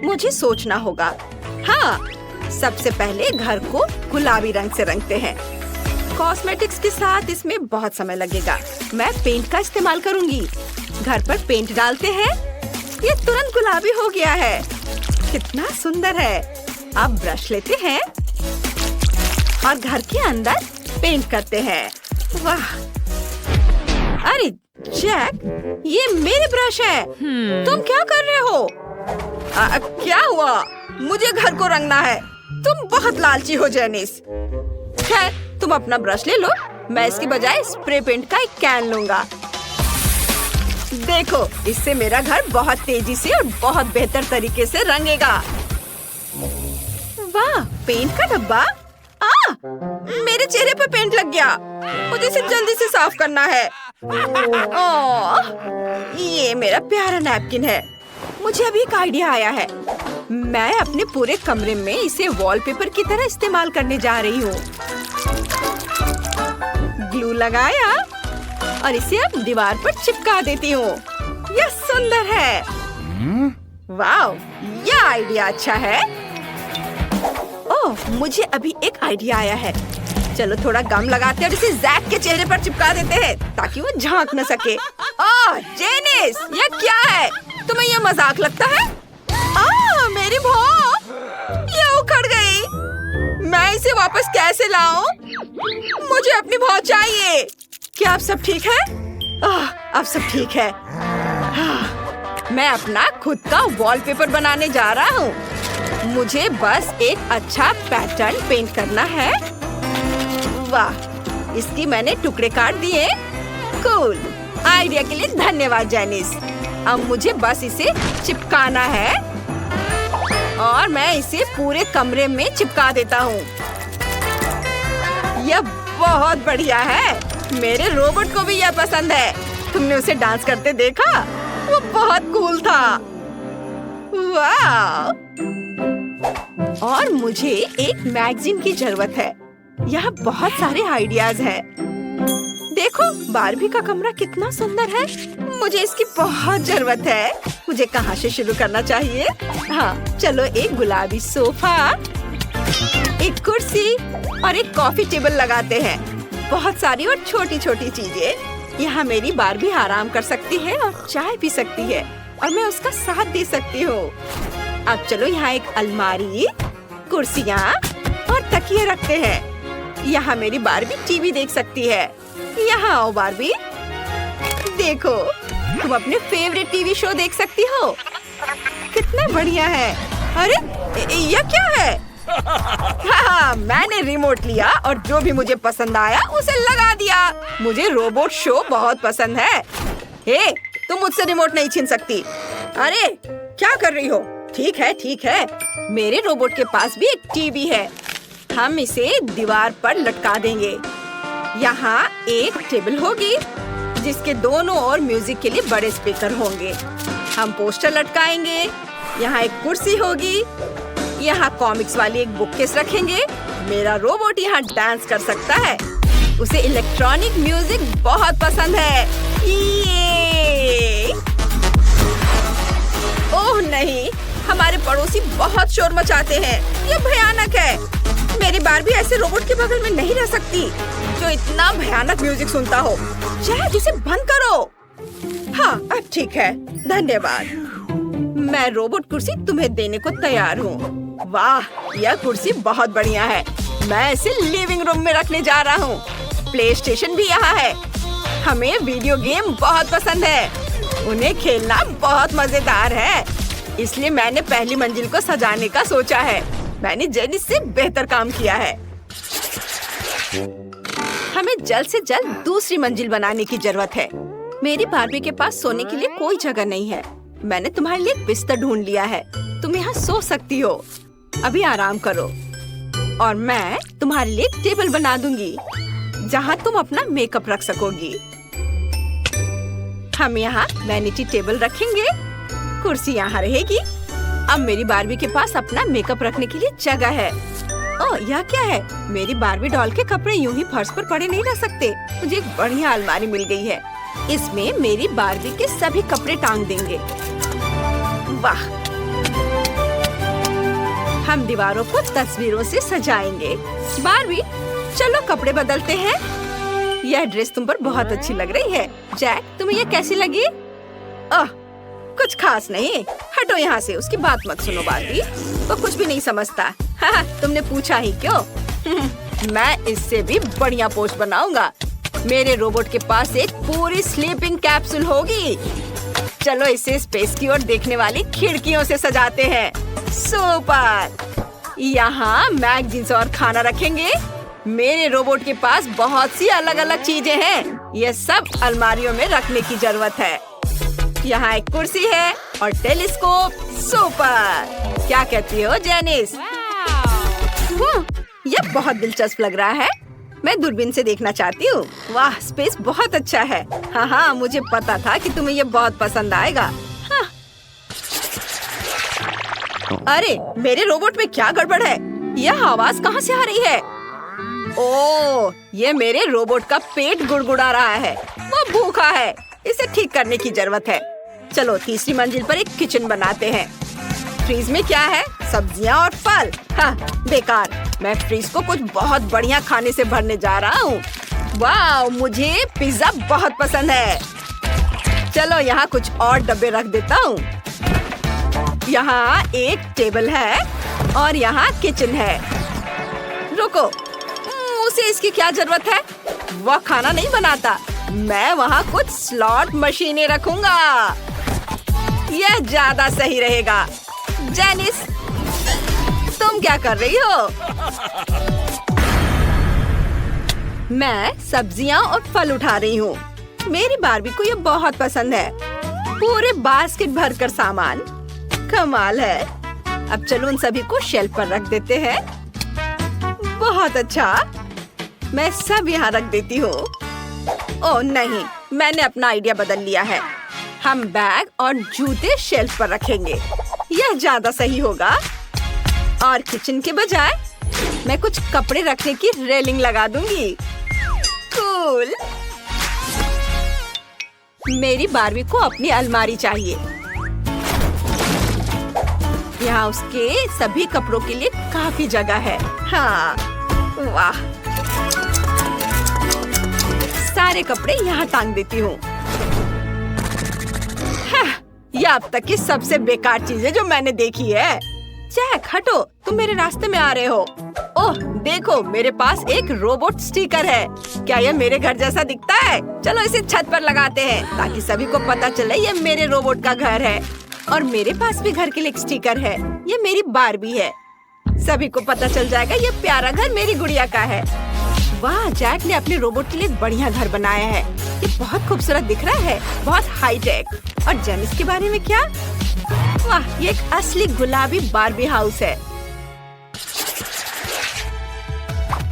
मुझे सोचना होगा। हाँ, सबसे पहले घर को गुलाबी रंग से रंगते हैं। कॉस्मेटिक्स के साथ इसमें बहुत समय लगेगा। मैं पेंट का इस्तेमाल करूंगी। घर पर पेंट डालते हैं। ये तुरंत गुलाबी हो गया है। कितना सुंदर है। अब ब्रश लेते हैं और घर के अंदर पेंट करते हैं। वाह! अरे जैक, ये मेरे ब्रश है। तुम क्या कर रहे हो? क्या हुआ? मुझे घर को रंगना है। तुम बहुत लालची हो जेनिस। खैर, तुम अपना ब्रश ले लो। मैं इसके बजाय स्प्रे पेंट का एक कैन लूंगा। देखो, इससे मेरा घर बहुत तेजी से और बहुत बेहतर तरीके से रंगेगा। वाह, पेंट का डब्बा। मेरे चेहरे पे पेंट लग गया। मुझे इसे जल्दी से साफ करना है। ये मेरा प्यारा नैपकिन है। मुझे अभी एक आइडिया आया है। मैं अपने पूरे कमरे में इसे वॉलपेपर की तरह इस्तेमाल करने जा रही हूँ। ग्लू लगाया और इसे अब दीवार पर चिपका देती हूँ। यह सुंदर है। वाह, यह आइडिया अच्छा है। ओह, मुझे अभी एक आइडिया आया है। चलो थोड़ा गम लगाते हैं और इसे जैक के चेहरे पर चिपका देते हैं ताकि वो झांक न सके। ओह जेनिस, ये क्या है? तुम्हें ये मजाक लगता है? मेरी भौं! ये उखड़ गई। मैं इसे वापस कैसे लाऊं? मुझे अपनी भौं चाहिए। क्या अब सब ठीक है? अब सब ठीक है। मैं अपना खुद का वॉलपेपर बनाने जा रहा हूँ। मुझे बस एक अच्छा पैटर्न पेंट करना है। वाह, इसकी मैंने टुकड़े काट दिए। कूल, आइडिया के लिए धन्यवाद जेनिस। अब मुझे बस इसे चिपकाना है और मैं इसे पूरे कमरे में चिपका देता हूँ। यह बहुत बढ़िया है। मेरे रोबोट को भी यह पसंद है। तुमने उसे डांस करते देखा? वो बहुत कूल था। वाह! और मुझे एक मैगजीन की जरूरत है। यहाँ बहुत सारे आइडियाज हैं। देखो, बारबी का कमरा कितना सुंदर है। मुझे इसकी बहुत जरूरत है। मुझे कहाँ से शुरू करना चाहिए? हाँ, चलो एक गुलाबी सोफा, एक कुर्सी और एक कॉफी टेबल लगाते हैं। बहुत सारी और छोटी छोटी चीजें। यहाँ मेरी बारबी आराम कर सकती है और चाय पी सकती है और मैं उसका साथ दे सकती हूँ। अब चलो यहाँ एक अलमारी, कुर्सियाँ और तकिए रखते हैं। यहाँ मेरी बारबी टीवी देख सकती है। यहाँ आओ बारबी। देखो, तुम अपने फेवरेट टीवी शो देख सकती हो। कितना बढ़िया है। अरे, यह क्या है? हाँ, मैंने रिमोट लिया और जो भी मुझे पसंद आया उसे लगा दिया। मुझे रोबोट शो बहुत पसंद है। हे, तुम मुझसे रिमोट नहीं छीन सकती। अरे, क्या कर रही हो? ठीक है, ठीक है। मेरे रोबोट के पास भी एक टीवी है। हम इसे दीवार पर लटका देंगे। यहाँ एक टेबल होगी जिसके दोनों ओर म्यूजिक के लिए बड़े स्पीकर होंगे। हम पोस्टर लटकाएंगे। यहाँ एक कुर्सी होगी। यहाँ कॉमिक्स वाली एक बुककेस रखेंगे। मेरा रोबोट यहाँ डांस कर सकता है। उसे इलेक्ट्रॉनिक म्यूजिक बहुत पसंद है। ये! ओह नहीं, हमारे पड़ोसी बहुत शोर मचाते हैं। ये भयानक है। मेरी बारबी ऐसे रोबोट के बगल में नहीं रह सकती जो इतना भयानक म्यूजिक सुनता हो। शायद इसे बंद करो। हाँ, अब ठीक है। धन्यवाद। मैं रोबोट कुर्सी तुम्हें देने को तैयार हूँ। वाह, यह कुर्सी बहुत बढ़िया है। मैं इसे लिविंग रूम में रखने जा रहा हूँ। प्ले स्टेशन भी यहाँ है। हमें वीडियो गेम बहुत पसंद है। उन्हें खेलना बहुत मजेदार है। इसलिए मैंने पहली मंजिल को सजाने का सोचा है। मैंने जेनिस से बेहतर काम किया है। हमें जल्द से जल्द दूसरी मंजिल बनाने की जरूरत है। मेरी बारबी के पास सोने के लिए कोई जगह नहीं है। मैंने तुम्हारे लिए बिस्तर ढूंढ लिया है। तुम यहाँ सो सकती हो। अभी आराम करो और मैं तुम्हारे लिए एक टेबल बना दूंगी जहाँ तुम अपना मेकअप रख सकोगी। हम यहाँ वैनिटी टेबल रखेंगे। कुर्सी यहाँ रहेगी। अब मेरी बारबी के पास अपना मेकअप रखने के लिए जगह है। ओह, यह क्या है? मेरी बारबी डॉल के कपड़े यूं ही फर्श पर पड़े नहीं रह सकते। मुझे एक बढ़िया अलमारी मिल गई है। इसमें मेरी बारबी के सभी कपड़े टांग देंगे। वाह, हम दीवारों को तस्वीरों से सजाएंगे। बारबी, चलो कपड़े बदलते हैं। यह ड्रेस तुम पर बहुत अच्छी लग रही है। जैक, तुम्हें यह कैसी लगी? ओह, कुछ खास नहीं। हटो यहाँ से, उसकी बात मत सुनो बारबी, वो कुछ भी नहीं समझता। हाँ, तुमने पूछा ही क्यों? मैं इससे भी बढ़िया पोस्ट बनाऊंगा। मेरे रोबोट के पास एक पूरी स्लीपिंग कैप्सूल होगी। चलो इसे स्पेस की ओर देखने वाली खिड़कियों से सजाते हैं। सुपर! यहाँ मैगजीन्स और खाना रखेंगे। मेरे रोबोट के पास बहुत सी अलग अलग चीजें हैं। ये सब अलमारियों में रखने की जरूरत है। यहाँ एक कुर्सी है और टेलीस्कोप। सुपर! क्या कहती हो जेनिस? यह बहुत दिलचस्प लग रहा है। मैं दूरबीन से देखना चाहती हूँ। वाह, स्पेस बहुत अच्छा है। हाँ, मुझे पता था कि तुम्हें ये बहुत पसंद आएगा। हाँ। अरे, मेरे रोबोट में क्या गड़बड़ है? यह आवाज कहाँ से आ रही है? ओह, ये मेरे रोबोट का पेट गुड़गुड़ा रहा है। वो भूखा है। इसे ठीक करने की जरूरत है। चलो तीसरी मंजिल पर एक किचन बनाते हैं। फ्रीज में क्या है? सब्जियां और फल। हाँ, बेकार। मैं फ्रीज को कुछ बहुत बढ़िया खाने से भरने जा रहा हूँ। वाह, मुझे पिज्जा बहुत पसंद है। चलो यहाँ कुछ और डब्बे रख देता हूँ। यहाँ एक टेबल है और यहाँ किचन है। रुको, उसे इसकी क्या जरूरत है? वह खाना नहीं बनाता। मैं वहाँ कुछ स्लॉट मशीनें रखूंगा। यह ज्यादा सही रहेगा। जेनिस, तुम क्या कर रही हो? मैं सब्जियां और फल उठा रही हूँ। मेरी बारबी को ये बहुत पसंद है। पूरे बास्केट भरकर सामान। कमाल है। अब चलो उन सभी को शेल्फ पर रख देते हैं। बहुत अच्छा। मैं सब यहाँ रख देती हूँ। ओह नहीं, मैंने अपना आइडिया बदल लिया है। हम बैग और जूते शेल्फ पर रखेंगे। यह ज्यादा सही होगा। और किचन के बजाय मैं कुछ कपड़े रखने की रेलिंग लगा दूंगी। कूल। मेरी बारबी को अपनी अलमारी चाहिए। यहाँ उसके सभी कपड़ों के लिए काफी जगह है। हाँ, वाह। सारे कपड़े यहाँ टांग देती हूँ। यह अब तक की सबसे बेकार चीज है जो मैंने देखी है। जैक, हटो, तुम मेरे रास्ते में आ रहे हो। ओह, देखो, मेरे पास एक रोबोट स्टिकर है। क्या यह मेरे घर जैसा दिखता है? चलो इसे छत पर लगाते हैं ताकि सभी को पता चले ये मेरे रोबोट का घर है। और मेरे पास भी घर के लिए एक स्टिकर है। ये मेरी बारबी है। सभी को पता चल जाएगा ये प्यारा घर मेरी गुड़िया का है। वाह, जैक ने अपने रोबोट के लिए एक बढ़िया घर बनाया है। ये बहुत खूबसूरत दिख रहा है, बहुत हाई टेक। और जेनिस के बारे में क्या? वाह, ये एक असली गुलाबी बारबी हाउस है।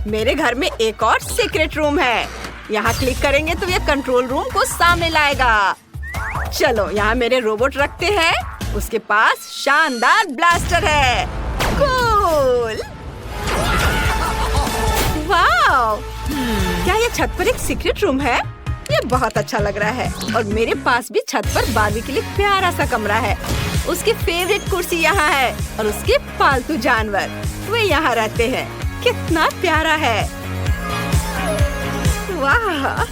मेरे घर में एक और सीक्रेट रूम है। यहाँ क्लिक करेंगे तो ये कंट्रोल रूम को सामने लाएगा। चलो यहाँ मेरे रोबोट रखते हैं। उसके पास शानदार ब्लास्टर है। कूल। वाह, क्या ये छत पर एक सीक्रेट रूम है? ये बहुत अच्छा लग रहा है। और मेरे पास भी छत पर बारबी के लिए प्यारा सा कमरा है। उसकी फेवरेट कुर्सी यहाँ है और उसके पालतू जानवर वे यहाँ रहते हैं। कितना प्यारा है। वाह।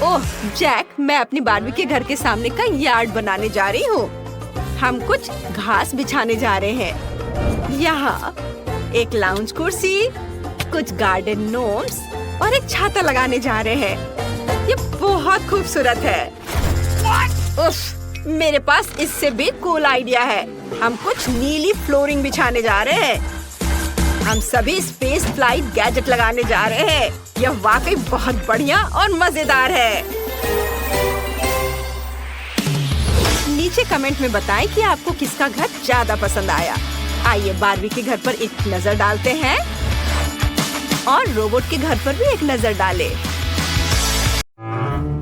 ओह जैक, मैं अपनी बारबी के घर के सामने का यार्ड बनाने जा रही हूँ। हम कुछ घास बिछाने जा रहे हैं। यहाँ एक लाउंज कुर्सी, कुछ गार्डन नोम्स और एक छाता लगाने जा रहे हैं। ये बहुत खूबसूरत है। उफ, मेरे पास इससे भी कूल आइडिया है। हम कुछ नीली फ्लोरिंग बिछाने जा रहे हैं। हम सभी स्पेस फ्लाइट गैजेट लगाने जा रहे हैं। यह वाकई बहुत बढ़िया और मजेदार है। नीचे कमेंट में बताएं कि आपको किसका घर ज्यादा पसंद आया। आइए बारबी के घर पर एक नजर डालते हैं और रोबोट के घर पर भी एक नजर डालें।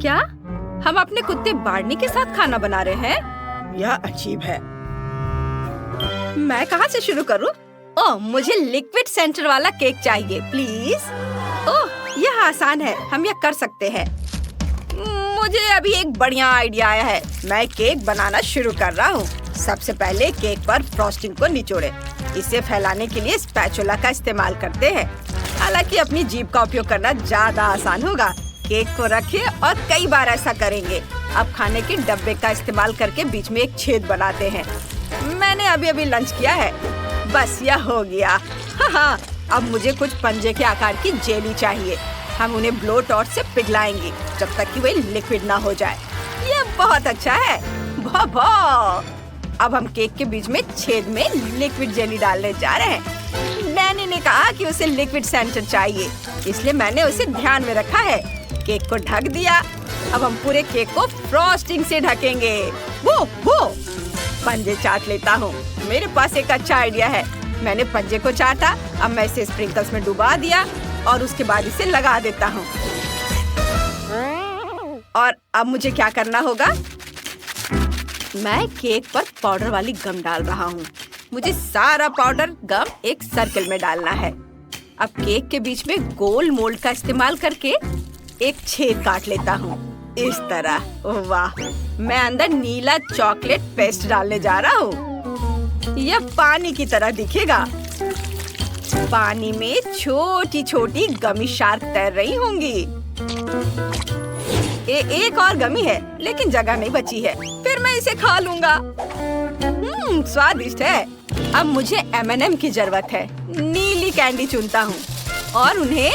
क्या हम अपने कुत्ते बार्नी के साथ खाना बना रहे हैं? यह अजीब है। मैं कहाँ से शुरू करूँ? ओह, मुझे लिक्विड सेंटर वाला केक चाहिए प्लीज। ओह, यह आसान है, हम यह कर सकते हैं। मुझे अभी एक बढ़िया आइडिया आया है। मैं केक बनाना शुरू कर रहा हूँ। सबसे पहले केक पर फ्रॉस्टिंग को निचोड़े। इसे फैलाने के लिए स्पैचुला का इस्तेमाल करते हैं। हालांकि अपनी जीभ का उपयोग करना ज्यादा आसान होगा। केक को रखिए और कई बार ऐसा करेंगे। अब खाने के डब्बे का इस्तेमाल करके बीच में एक छेद बनाते हैं। मैंने अभी लंच किया है। बस यह हो गया। हाँ, अब मुझे कुछ पंजे के आकार की जेली चाहिए। हम उन्हें ब्लो टॉर्च से पिघलाएंगे जब तक कि वे लिक्विड ना हो जाए। यह बहुत अच्छा है। अब हम केक के बीच में छेद में लिक्विड जेली डालने जा रहे हैं। डैनी ने कहा कि उसे लिक्विड सेंटर चाहिए, इसलिए मैंने उसे ध्यान में रखा है। केक को ढक दिया। अब हम पूरे केक को फ्रॉस्टिंग से ढकेंगे। वो पंजे चाट लेता हूँ। मेरे पास एक अच्छा आइडिया है। मैंने पंजे को चाटा। अब मैं इसे स्प्रिंकल्स में डुबा दिया और उसके बाद इसे लगा देता हूँ। और अब मुझे क्या करना होगा? मैं केक पर पाउडर वाली गम डाल रहा हूँ। मुझे सारा पाउडर गम एक सर्कल में डालना है। अब केक के बीच में गोल मोल्ड का इस्तेमाल करके एक छेद काट लेता हूँ, इस तरह। वाह, मैं अंदर नीला चॉकलेट पेस्ट डालने जा रहा हूँ। यह पानी की तरह दिखेगा। पानी में छोटी छोटी गमी शार्क तैर रही होंगी। एक और गमी है, लेकिन जगह नहीं बची है। फिर मैं इसे खा लूंगा। स्वादिष्ट है। अब मुझे M&M की जरूरत है। नीली कैंडी चुनता हूँ और उन्हें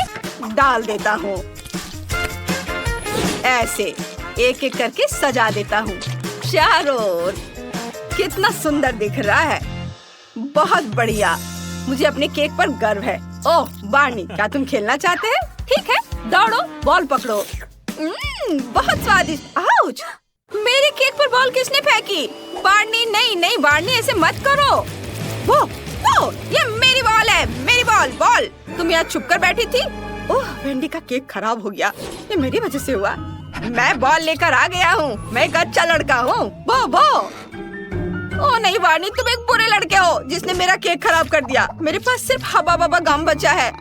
डाल देता हूँ। ऐसे एक एक करके सजा देता हूँ चारों ओर। कितना सुंदर दिख रहा है। बहुत बढ़िया। मुझे अपने केक पर गर्व है। ओह बार्नी, क्या तुम खेलना चाहते हैं? ठीक है, दौड़ो, बॉल पकड़ो। बहुत स्वादिष्ट। आउच! मेरे केक पर बॉल किसने फेंकी? बार्नी, नहीं बार्नी, ऐसे मत करो। वो, ये मेरी बॉल है। मेरी बॉल। तुम यहाँ छुप कर बैठी थी। ओह, वेंडी का केक खराब हो गया। ये मेरी वजह से हुआ। मैं बॉल लेकर आ गया हूँ। मैं एक अच्छा लड़का हूँ। वो। ओह नहीं बार्नी, तुम एक बुरे लड़के हो जिसने मेरा केक खराब कर दिया। मेरे पास सिर्फ हवा बाबा गम बचा है।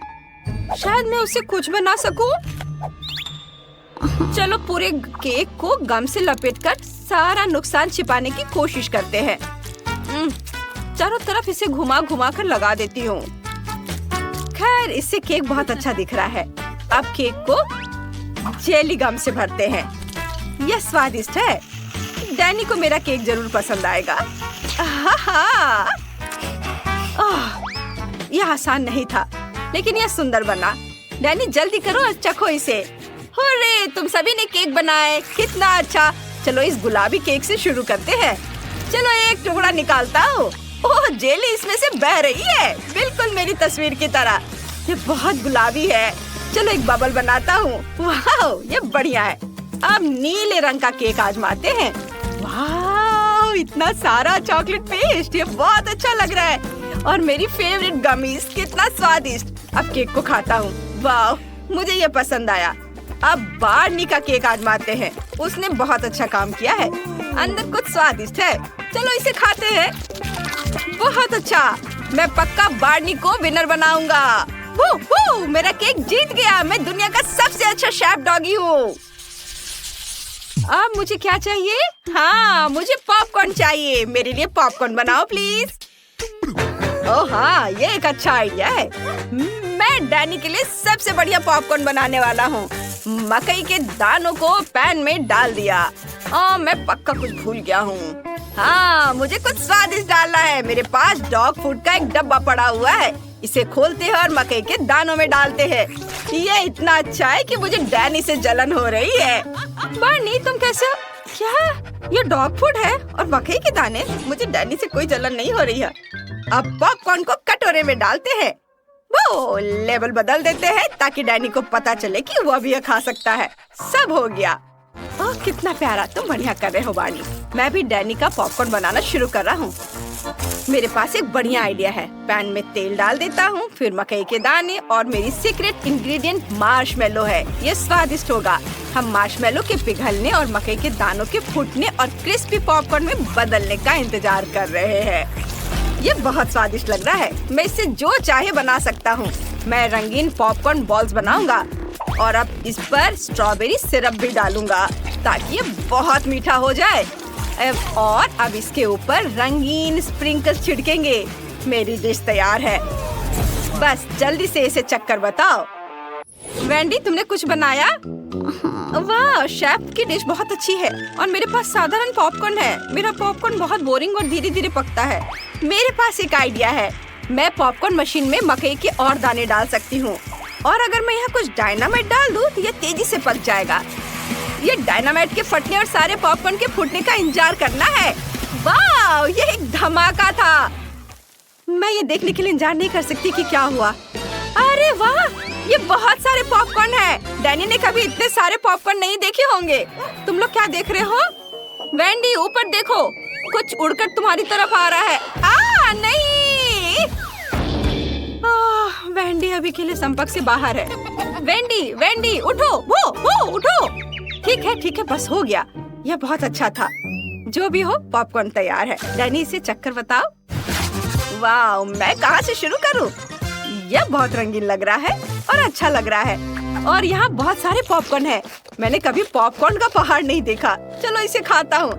शायद मैं उससे कुछ बना सकूं। चलो पूरे केक को गम से लपेटकर सारा नुकसान छिपाने की कोशिश करते हैं। चारों तरफ इसे घुमा कर लगा देती हूँ। खैर, इससे केक बहुत अच्छा दिख रहा है। अब केक को जेली गम से भरते हैं। यह स्वादिष्ट है। डैनी को मेरा केक जरूर पसंद आएगा। यह आसान नहीं था, लेकिन यह सुंदर बना। डैनी जल्दी करो और चखो इसे। हुर्रे, तुम सभी ने केक बनाए। कितना अच्छा। चलो इस गुलाबी केक से शुरू करते हैं। चलो एक टुकड़ा निकालता हूँ। ओह, जेली इसमें से बह रही है, बिल्कुल मेरी तस्वीर की तरह। ये बहुत गुलाबी है। चलो एक बबल बनाता हूँ। वाह, ये बढ़िया है। अब नीले रंग का केक आजमाते हैं। वाह, इतना सारा चॉकलेट पेस्ट, ये बहुत अच्छा लग रहा है। और मेरी फेवरेट गमीज, कितना स्वादिष्ट। अब केक को खाता हूँ। वाह, मुझे ये पसंद आया। अब बार्नी का केक आजमाते हैं। उसने बहुत अच्छा काम किया है। अंदर कुछ स्वादिष्ट है। चलो इसे खाते हैं। बहुत अच्छा। मैं पक्का बार्नी को विनर बनाऊंगा। मेरा केक जीत गया। मैं दुनिया का सबसे अच्छा शेफ डॉगी हूँ। अब मुझे क्या चाहिए? हाँ, मुझे पॉपकॉर्न चाहिए। मेरे लिए पॉपकॉर्न बनाओ प्लीज। ओह हाँ, ये एक अच्छा आइडिया है। मैं डैनी के लिए सबसे बढ़िया पॉपकॉर्न बनाने वाला हूँ। मकई के दानों को पैन में डाल दिया। मैं पक्का कुछ भूल गया हूँ। हाँ, मुझे कुछ स्वादिष्ट डालना है। मेरे पास डॉग फूड का एक डब्बा पड़ा हुआ है। इसे खोलते हैं और मकई के दानों में डालते हैं। ये इतना अच्छा है कि मुझे डैनी से जलन हो रही है। बार्नी, तुम कैसे? क्या ये डॉग फूड है और मकई के दाने? मुझे डैनी से कोई जलन नहीं हो रही है। अब पॉपकॉर्न को कटोरे में डालते हैं। वो लेबल बदल देते हैं ताकि डैनी को पता चले कि वो भी खा सकता है। सब हो गया। ओह, कितना प्यारा। तुम बढ़िया कर रहे हो बार्नी। मैं भी डैनी का पॉपकॉर्न बनाना शुरू कर रहा हूँ। मेरे पास एक बढ़िया आइडिया है। पैन में तेल डाल देता हूँ, फिर मकई के दाने और मेरी सीक्रेट इंग्रेडिएंट मार्शमेलो है। ये स्वादिष्ट होगा। हम मार्शमेलो के पिघलने और मकई के दानों के फूटने और क्रिस्पी पॉपकॉर्न में बदलने का इंतजार कर रहे हैं। ये बहुत स्वादिष्ट लग रहा है। मैं इससे जो चाहे बना सकता हूँ। मैं रंगीन पॉपकॉर्न बॉल्स बनाऊंगा और अब इस पर स्ट्रॉबेरी सिरप भी डालूंगा ताकि ये बहुत मीठा हो जाए। और अब इसके ऊपर रंगीन स्प्रिंकल्स छिड़केंगे। मेरी डिश तैयार है। बस जल्दी से इसे चखकर बताओ। वेंडी, तुमने कुछ बनाया? वाह, शेफ की डिश बहुत अच्छी है। और मेरे पास साधारण पॉपकॉर्न है। मेरा पॉपकॉर्न बहुत बोरिंग और धीरे धीरे पकता है। मेरे पास एक आइडिया है। मैं पॉपकॉर्न मशीन में मकई के और दाने डाल सकती हूँ। और अगर मैं यहाँ कुछ डायनामाइट डाल दूँ तो ये तेजी से पक जाएगा। ये डायनामाइट के फटने और सारे पॉपकॉर्न के फूटने का इंतजार करना है। वाह, ये एक धमाका था। मैं ये देखने के लिए इंतजार नहीं कर सकती कि क्या हुआ। अरे वाह, ये बहुत सारे पॉपकॉर्न हैं। डैनी ने कभी इतने सारे पॉपकॉर्न नहीं देखे होंगे। तुम लोग क्या देख रहे हो? वेंडी, ऊपर देखो, कुछ उड़कर तुम्हारी तरफ आ रहा है। नहीं! वेंडी अभी के लिए संपर्क से बाहर है। वेंडी, वेंडी, उठो, वो उठो। ठीक है, बस हो गया। यह बहुत अच्छा था। जो भी हो, पॉपकॉर्न तैयार है। डैनी, इसे चक्कर बताओ। वाह, मैं कहाँ से शुरू करूँ? यह बहुत रंगीन लग रहा है और अच्छा लग रहा है। और यहाँ बहुत सारे पॉपकॉर्न है। मैंने कभी पॉपकॉर्न का पहाड़ नहीं देखा। चलो इसे खाता हूँ।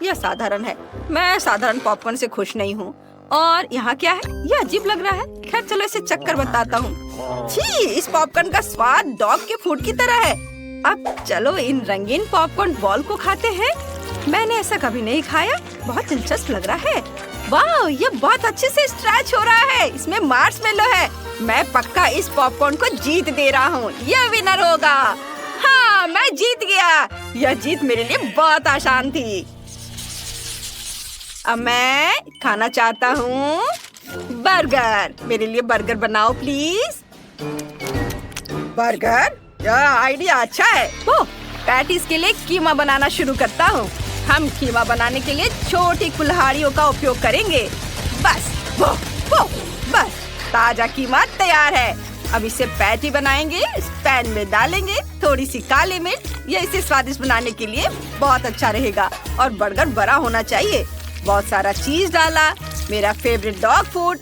यह साधारण है। मैं साधारण पॉपकॉर्न से खुश नहीं हूँ। और यहाँ क्या है? यह अजीब लग रहा है। खैर चलो इसे चक्कर बताता हूँ। छी, इस पॉपकॉर्न का स्वाद डॉग के फूड की तरह है। अब चलो इन रंगीन पॉपकॉर्न बॉल को खाते हैं। मैंने ऐसा कभी नहीं खाया। बहुत दिलचस्प लग रहा है। वाह, ये बहुत अच्छे से स्ट्रेच हो रहा है। इसमें मार्शमेलो है। मैं पक्का इस पॉपकॉर्न को जीत दे रहा हूँ। यह विनर होगा। हाँ, मैं जीत गया। यह जीत मेरे लिए बहुत आसान थी। अब मैं खाना चाहता हूँ बर्गर। मेरे लिए बर्गर बनाओ प्लीज। बर्गर? यह आइडिया अच्छा है। पैटीज के लिए कीमा बनाना शुरू करता हूँ। हम कीमा बनाने के लिए छोटी कुल्हाड़ियों का उपयोग करेंगे। बस बस ताजा कीमा तैयार है। अब इसे पैटी बनाएंगे। इस पैन में डालेंगे थोड़ी सी काली मिर्च। ये इसे स्वादिष्ट बनाने के लिए बहुत अच्छा रहेगा। और बर्गर बड़ा होना चाहिए। बहुत सारा चीज डाला। मेरा फेवरेट डॉग फूड।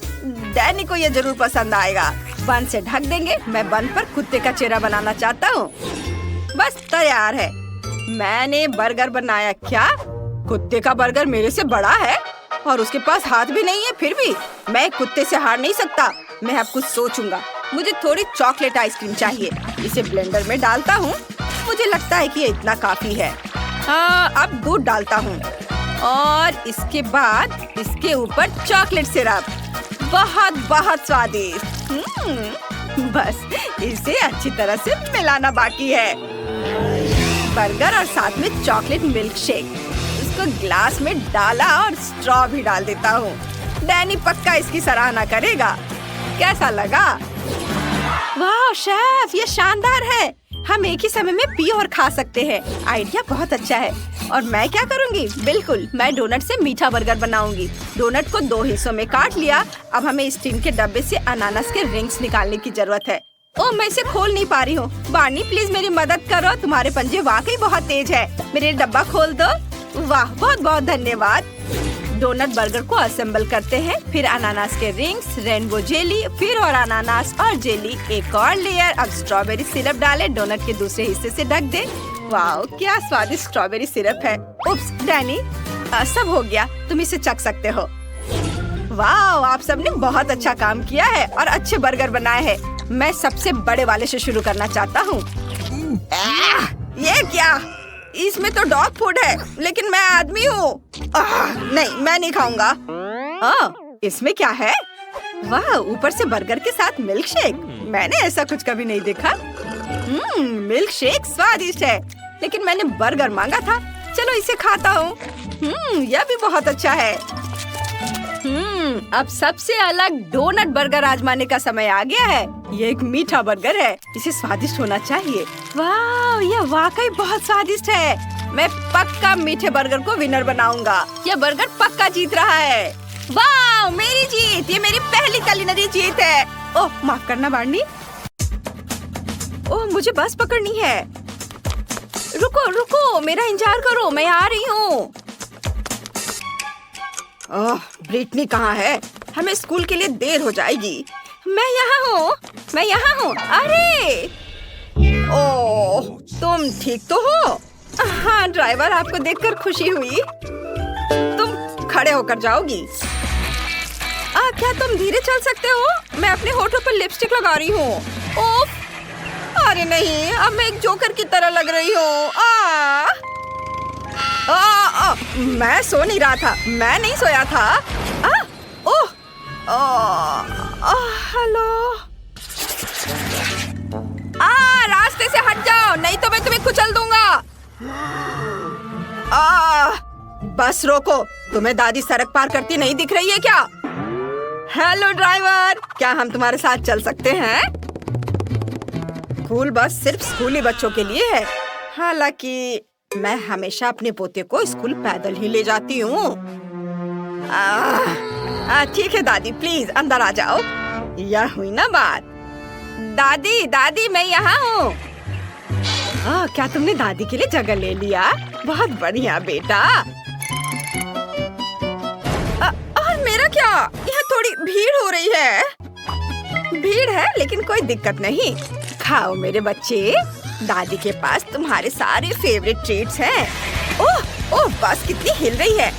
डैनी को ये जरूर पसंद आएगा। बन से ढक देंगे। मैं बन पर कुत्ते का चेहरा बनाना चाहता हूँ। बस तैयार है। मैंने बर्गर बनाया। क्या कुत्ते का बर्गर मेरे से बड़ा है? और उसके पास हाथ भी नहीं है। फिर भी मैं कुत्ते से हार नहीं सकता। मैं अब कुछ सोचूंगा। मुझे थोड़ी चॉकलेट आइसक्रीम चाहिए। इसे ब्लेंडर में डालता हूँ। मुझे लगता है कि ये इतना काफी है। अब दूध डालता हूँ। और इसके बाद इसके ऊपर चॉकलेट सिरप। बहुत स्वादिष्ट। बस इसे अच्छी तरह से मिलाना बाकी है। बर्गर और साथ में चॉकलेट मिल्क शेक। इसको ग्लास में डाला और स्ट्रॉ भी डाल देता हूँ। डैनी पक्का इसकी सराहना करेगा। कैसा लगा? वाह शेफ, ये शानदार है। हम एक ही समय में पी और खा सकते हैं। आइडिया बहुत अच्छा है। और मैं क्या करूँगी? बिल्कुल, मैं डोनट से मीठा बर्गर बनाऊंगी। डोनट को 2 हिस्सों में काट लिया। अब हमें स्टीम के डब्बे से अनानास के रिंग्स निकालने की जरूरत है। मैं इसे खोल नहीं पा रही हूँ। बार्नी प्लीज मेरी मदद करो। तुम्हारे पंजे वाकई बहुत तेज है। मेरे डब्बा खोल दो। वाह, बहुत धन्यवाद। डोनट बर्गर को असेंबल करते हैं। फिर अनानास के रिंग्स, रेनबो जेली, फिर और अनानास और जेली, एक और लेयर। अब स्ट्रॉबेरी सिरप डालें। डोनट के दूसरे हिस्से से ढक दें। वाह, क्या स्वादिष्ट स्ट्रॉबेरी सिरप है। उप्स, डैनी, सब हो गया। तुम इसे चख सकते हो। वाह, आप सबने बहुत अच्छा काम किया है और अच्छे बर्गर बनाए हैं। मैं सबसे बड़े वाले से शुरू करना चाहता हूँ। ये क्या? इसमें तो डॉग फूड है, लेकिन मैं आदमी हूँ। नहीं, मैं नहीं खाऊंगा। इसमें क्या है? वाह, ऊपर से बर्गर के साथ मिल्क शेक। मैंने ऐसा कुछ कभी नहीं देखा। मिल्क शेक स्वादिष्ट है, लेकिन मैंने बर्गर मांगा था। चलो इसे खाता हूँ। यह भी बहुत अच्छा है। अब सबसे अलग डोनट बर्गर आजमाने का समय आ गया है। ये एक मीठा बर्गर है। इसे स्वादिष्ट होना चाहिए। वाह, यह वाकई बहुत स्वादिष्ट है। मैं पक्का मीठे बर्गर को विनर बनाऊंगा। यह बर्गर पक्का जीत रहा है। वाह, मेरी जीत। ये मेरी पहली कुलिनरी जीत है। ओह, माफ करना बार्नी। ओह, मुझे बस पकड़नी है। रुको, मेरा इंतजार करो, मैं आ रही हूँ। ब्रिटनी कहाँ है? हमें स्कूल के लिए देर हो जाएगी। मैं यहाँ हूँ। अरे, ओह, तुम ठीक तो हो? हाँ ड्राइवर, आपको देखकर खुशी हुई। तुम खड़े होकर जाओगी। क्या तुम धीरे चल सकते हो? मैं अपने होठों पर लिपस्टिक लगा रही हूँ। ओफ! अरे नहीं, अब मैं एक जोकर की तरह लग रही हूँ। मैं सो नहीं रहा था, मैं नहीं सोया था। ओह! हेलो। रास्ते से हट जाओ, नहीं तो मैं तुम्हें कुचल दूंगा। बस रोको, तुम्हें दादी सड़क पार करती नहीं दिख रही है क्या? हेलो ड्राइवर, क्या हम तुम्हारे साथ चल सकते हैं? स्कूल बस सिर्फ स्कूली बच्चों के लिए है। हालांकि मैं हमेशा अपने पोते को स्कूल पैदल ही ले जाती हूँ। ठीक है दादी, प्लीज अंदर आ जाओ। यह हुई ना बात। दादी दादी, मैं यहाँ हूँ। क्या तुमने दादी के लिए जगह ले लिया? बहुत बढ़िया बेटा। और मेरा क्या? यहाँ थोड़ी भीड़ हो रही है। भीड़ है लेकिन कोई दिक्कत नहीं। खाओ मेरे बच्चे, दादी के पास तुम्हारे सारे फेवरेट ट्रीट्स हैं। ओह ओह, बस कितनी हिल रही है।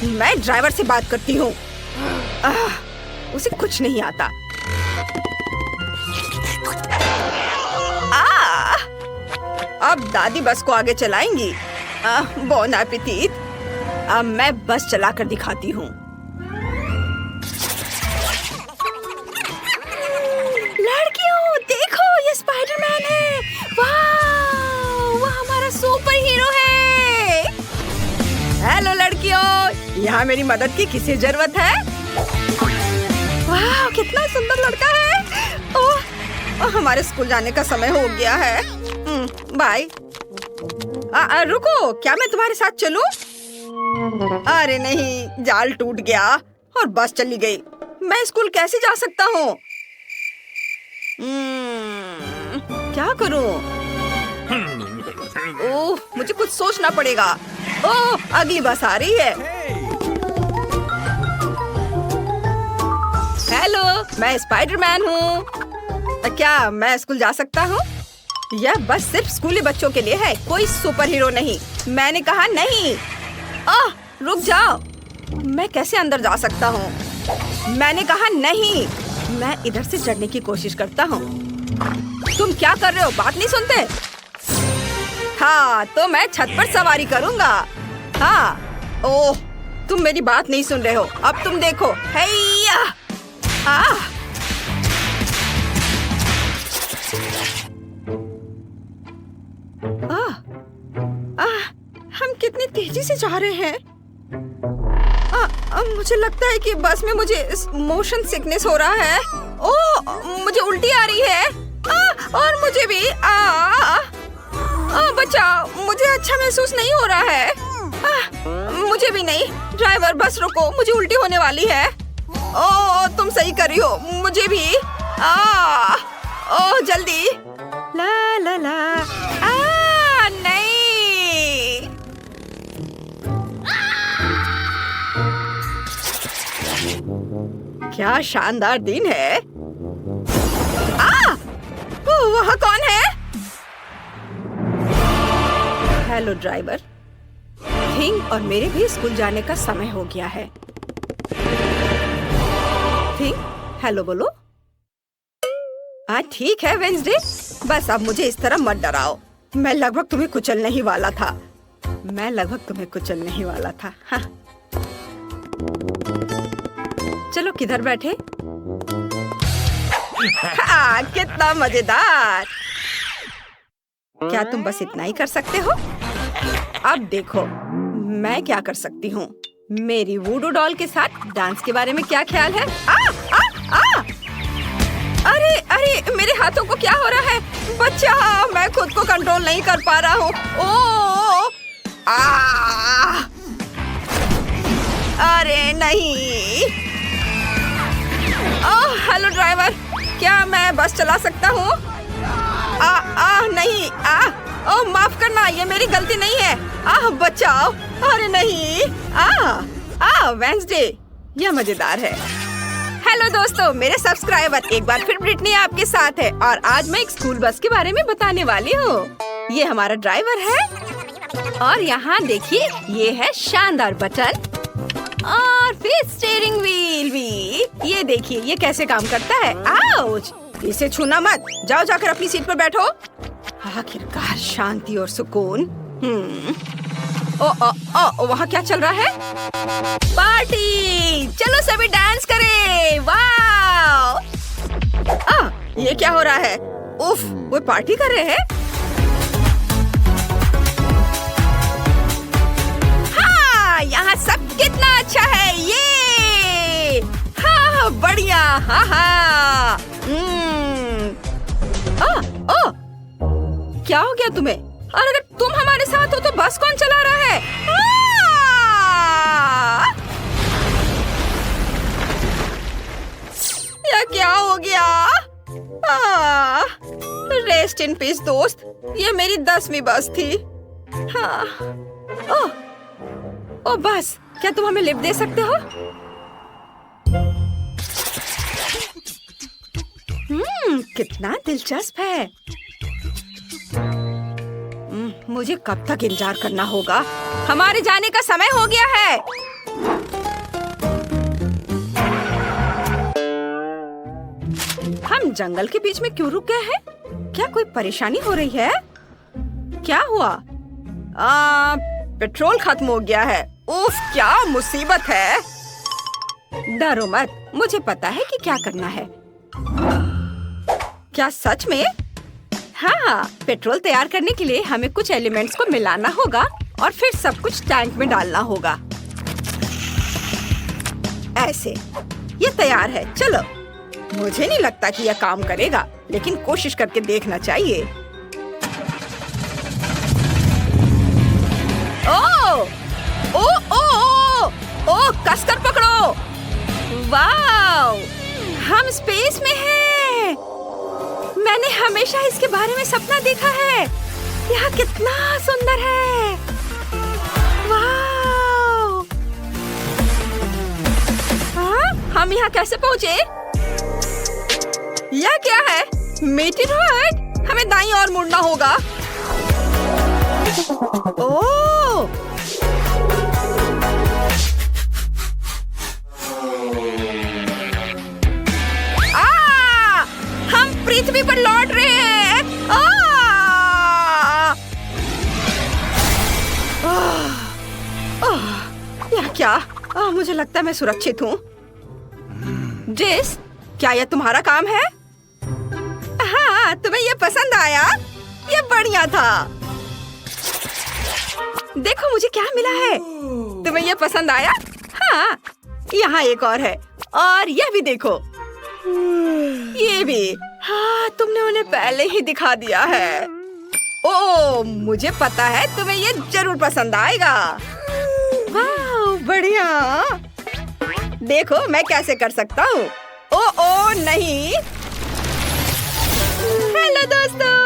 मैं ड्राइवर से बात करती हूँ। उसे कुछ नहीं आता। अब दादी बस को आगे चलाएंगी। Bone appétit. अब मैं बस चलाकर दिखाती हूँ। लड़कियों देखो, ये स्पाइडरमैन है। वाह, वो हमारा सुपर हीरो है। हेलो लड़कियों, यहाँ मेरी मदद की किसी जरूरत है? वाह, कितना सुंदर लड़का है। ओह, हमारे स्कूल जाने का समय हो गया है। बाय। रुको, क्या मैं तुम्हारे साथ चलूं? अरे नहीं, जाल टूट गया और बस चली गई। मैं स्कूल कैसे जा सकता हूँ? क्या करूँ? ओह, मुझे कुछ सोचना पड़ेगा। ओह, अगली बस आ रही है। हेलो, मैं स्पाइडरमैन हूँ। क्या मैं स्कूल जा सकता हूँ? यह बस सिर्फ स्कूली बच्चों के लिए है, कोई सुपर हीरो नहीं। मैंने कहा नहीं। रुक जाओ, मैं कैसे अंदर जा सकता हूँ? मैंने कहा नहीं। मैं इधर से चढ़ने की कोशिश करता हूँ। तुम क्या कर रहे हो? बात नहीं सुनते? हाँ, तो मैं छत पर सवारी करूँगा। हाँ। ओह, तुम मेरी बात नहीं सुन रहे हो। अब तुम देखो। हैया! हम कितनी तेजी से जा रहे हैं। मुझे लगता है कि बस में मुझे मोशन सिकनेस हो रहा है। ओह, मुझे उल्टी आ रही है। और मुझे भी। बचाओ, मुझे अच्छा महसूस नहीं हो रहा है। मुझे भी नहीं। ड्राइवर, बस रोको, मुझे उल्टी होने वाली है। ओह, तुम सही कर रही हो, मुझे भी। ओह, जल्दी। ला ला ला। नहीं। क्या शानदार दिन है। वह कौन है? Hello driver. थिंग और मेरे भी स्कूल जाने का समय हो गया है। थिंग, हेलो बोलो। ठीक है वेंसडे, बस अब मुझे इस तरह मत डराओ। मैं लगभग तुम्हें कुचलने ही वाला था। हाँ। चलो, किधर बैठे? कितना मजेदार। क्या तुम बस इतना ही कर सकते हो? अब देखो मैं क्या कर सकती हूँ। मेरी वूडू डॉल के साथ डांस के बारे में क्या ख्याल है? अरे अरे, मेरे हाथों को क्या हो रहा है? बच्चा, मैं खुद को कंट्रोल नहीं कर पा रहा हूँ। अरे नहीं। हेलो ड्राइवर, क्या मैं बस चला सकता हूँ? नहीं। माफ करना, ये मेरी गलती नहीं है। बचाओ। अरे नहीं। वेंसडे, यह मजेदार है। हेलो दोस्तों, मेरे सब्सक्राइबर, एक बार फिर ब्रिटनी आपके साथ है और आज मैं एक स्कूल बस के बारे में बताने वाली हूँ। ये हमारा ड्राइवर है और यहाँ देखिए ये है शानदार बटन और फिर स्टीयरिंग व्हील भी। ये देखिए ये कैसे काम करता है। आउच! इसे छूना मत, जाओ जाकर अपनी सीट पर बैठो। आखिरकार शांति और सुकून। ओ, वहाँ क्या चल रहा है? पार्टी! चलो सभी डांस करें। वाह! ये क्या हो रहा है? उफ, वो पार्टी कर रहे हैं। हाँ, यहाँ सब कितना अच्छा है। ये हाँ बढ़िया। हाँ। क्या हो गया तुम्हें? और अगर तुम हमारे साथ हो तो बस कौन चला रहा है? यह क्या हो गया? रेस्ट इन पीस दोस्त, ये मेरी 10वीं बस थी। हाँ। ओ बस, क्या तुम हमें लिफ्ट दे सकते हो? कितना दिलचस्प है। मुझे कब तक इंतजार करना होगा? हमारे जाने का समय हो गया है। हम जंगल के बीच में क्यों रुक गए हैं? क्या कोई परेशानी हो रही है? क्या हुआ? पेट्रोल खत्म हो गया है। उफ, क्या मुसीबत है। डरो मत, मुझे पता है कि क्या करना है। क्या सच में? हाँ, पेट्रोल तैयार करने के लिए हमें कुछ एलिमेंट्स को मिलाना होगा और फिर सब कुछ टैंक में डालना होगा। ऐसे, ये तैयार है। चलो। मुझे नहीं लगता कि यह काम करेगा, लेकिन कोशिश करके देखना चाहिए। ओ, कसकर पकड़ो। वाव! हम स्पेस में हैं। मैंने हमेशा इसके बारे में सपना देखा है। यह कितना सुंदर है। वाव! हम यहाँ कैसे पहुँचे? यह क्या है? मीटिरॉयड? हमें दाईं ओर मुड़ना होगा। ओह! हम पृथ्वी पर लौट रहे हैं। यह क्या? मुझे लगता है मैं सुरक्षित हूँ। जेस, क्या यह तुम्हारा काम है? हाँ, तुम्हें यह पसंद आया? यह बढ़िया था। देखो मुझे क्या मिला है। तुम्हें यह पसंद आया? हाँ, यहाँ एक और है और यह भी देखो। ये भी। हाँ, तुमने उन्हें पहले ही दिखा दिया है। ओह, मुझे पता है तुम्हें ये जरूर पसंद आएगा। वाह, बढ़िया। देखो मैं कैसे कर सकता हूँ। ओ नहीं। हेलो दोस्तों।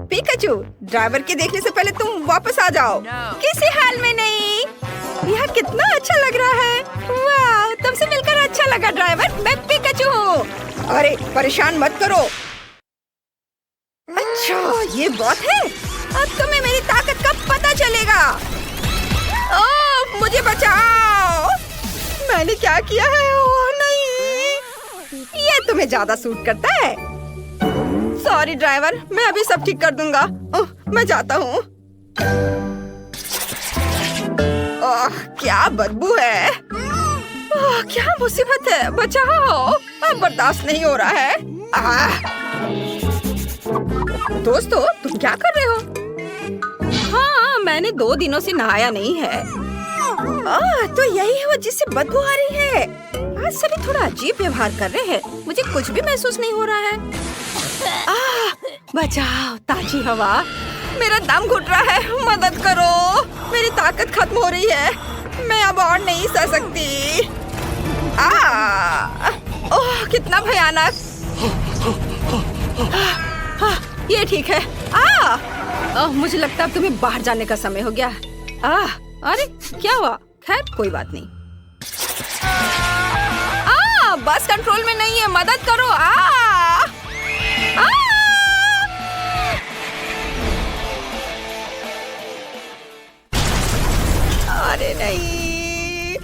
पिकाचू, ड्राइवर के देखने से पहले तुम वापस आ जाओ। किसी हाल में नहीं। यह कितना अच्छा लग रहा है। वाह, तुमसे मिलकर अच्छा लगा ड्राइवर। मैं पिकाचू हूँ। अरे परेशान मत करो। अच्छा, ये बात है। अब तुम्हें मेरी ताकत का पता चलेगा। ओह, मुझे बचाओ। मैंने क्या किया है? ओह नहीं, ये तुम्हें ज्यादा सूट करता है। सॉरी ड्राइवर, मैं अभी सब ठीक कर दूंगा। मैं जाता हूँ। क्या बदबू है। क्या मुसीबत है। बचाओ, अब बर्दाश्त नहीं हो रहा है। दोस्तों, तुम क्या कर रहे हो? हाँ, मैंने 2 दिनों से नहाया नहीं है। तो यही है वो जिससे बदबू आ रही है। आज सभी थोड़ा अजीब व्यवहार कर रहे हैं। मुझे कुछ भी महसूस नहीं हो रहा है। बचाओ, ताजी हवा। मेरा दम घुट रहा है। मदद करो, मेरी ताकत खत्म हो रही है। मैं अब और नहीं सह सकती। ओह, कितना भयानक। ये ठीक है। मुझे लगता है अब तुम्हें बाहर जाने का समय हो गया। अरे क्या हुआ? खैर कोई बात नहीं। बस कंट्रोल में नहीं है। मदद करो। अरे नहीं,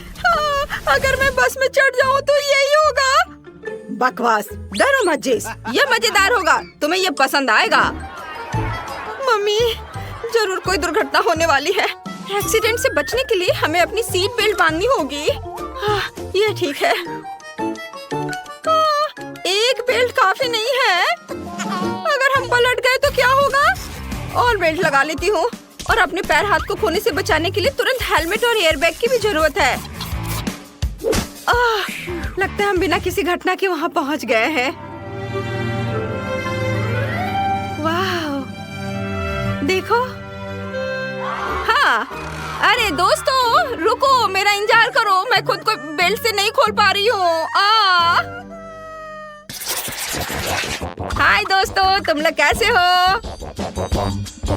अगर मैं बस में चढ़ जाऊँ तो यही होगा। बकवास, डरो मत जेस, ये मजेदार होगा, तुम्हें ये पसंद आएगा। मम्मी, जरूर कोई दुर्घटना होने वाली है। एक्सीडेंट से बचने के लिए हमें अपनी सीट बेल्ट बांधनी होगी। ये ठीक है। एक बेल्ट काफी नहीं है। अगर हम पलट गए तो क्या होगा? और बेल्ट लगा लेती हूँ। और अपने पैर हाथ को खोने से बचाने के लिए तुरंत हेलमेट और एयरबैग की भी जरूरत है। लगता है हम बिना किसी घटना के वहाँ पहुँच गए हैं। वाह, देखो। हाँ, अरे दोस्तों रुको, मेरा इंतजार करो, मैं खुद को बेल्ट से नहीं खोल पा रही हूँ। हाय दोस्तों, तुम लोग कैसे हो?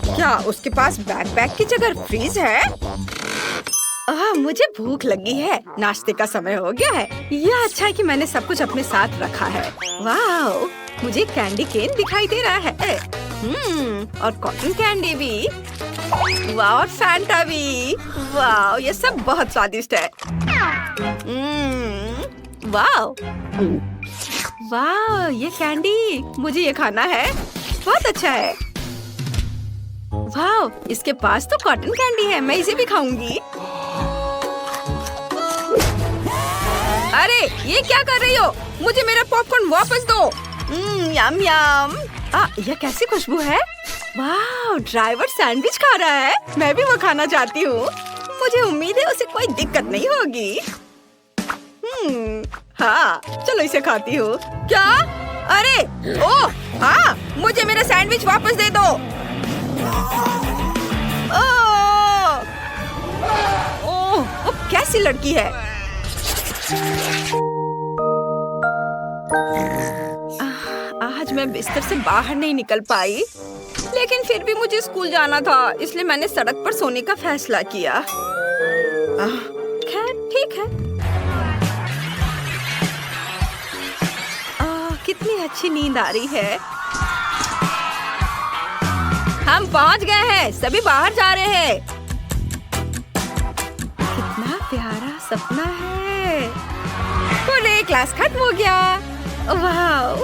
क्या उसके पास बैकपैक की जगह फ्रीज है? मुझे भूख लगी है, नाश्ते का समय हो गया है। यह अच्छा है कि मैंने सब कुछ अपने साथ रखा है। वाह, मुझे कैंडी केन दिखाई दे रहा है। और कॉटन कैंडी भी। वाह, और फैंटा भी। वाह, ये सब बहुत स्वादिष्ट है। वाह वाह, ये कैंडी, मुझे ये खाना है, बहुत अच्छा है। वाह, इसके पास तो कॉटन कैंडी है, मैं इसे भी खाऊंगी। अरे ये क्या कर रही हो? मुझे मेरा पॉपकॉर्न वापस दो। यम यम। यह कैसी खुशबू है? वाह, ड्राइवर सैंडविच खा रहा है, मैं भी वो खाना चाहती हूँ। मुझे उम्मीद है उसे कोई दिक्कत नहीं होगी। हाँ, चलो इसे खाती हूँ। क्या? अरे ओह हाँ, मुझे मेरा सैंडविच वापस दे दो। ओह, वो कैसी लड़की है? आज मैं बिस्तर से बाहर नहीं निकल पाई, लेकिन फिर भी मुझे स्कूल जाना था, इसलिए मैंने सड़क पर सोने का फैसला किया। खैर ठीक है। कितनी अच्छी नींद आ रही है। हम पहुंच गए हैं, सभी बाहर जा रहे हैं। कितना प्यारा सपना है। पूरे क्लास खत्म हो गया। वाह,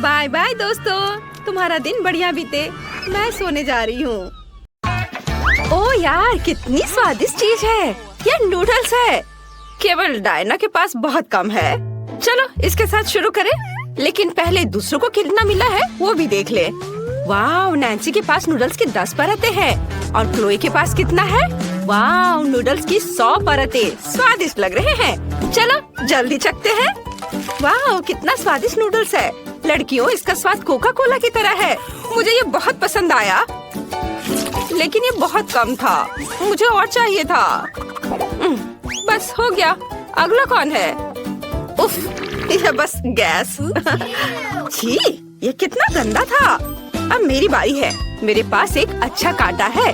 बाय बाय दोस्तों, तुम्हारा दिन बढ़िया बीते। मैं सोने जा रही हूँ। ओह यार, कितनी स्वादिष्ट चीज है। ये नूडल्स है। केवल डायना के पास बहुत कम है। चलो इसके साथ शुरू करें, लेकिन पहले दूसरों को कितना मिला है वो भी देख ले। वाह, नैन्सी के पास नूडल्स की 10 परतें हैं और क्लोई के पास कितना है? वाह, नूडल्स की 100 परतें। स्वादिष्ट लग रहे हैं। चलो जल्दी चखते हैं। वाह, कितना स्वादिष्ट नूडल्स है। लड़कियों, इसका स्वाद कोका कोला की तरह है। मुझे ये बहुत पसंद आया, लेकिन ये बहुत कम था, मुझे और चाहिए था। बस हो गया। अगला कौन है? उफ, यह बस गैस। छी, ये कितना गंदा था। अब मेरी बारी है। मेरे पास एक अच्छा कांटा है,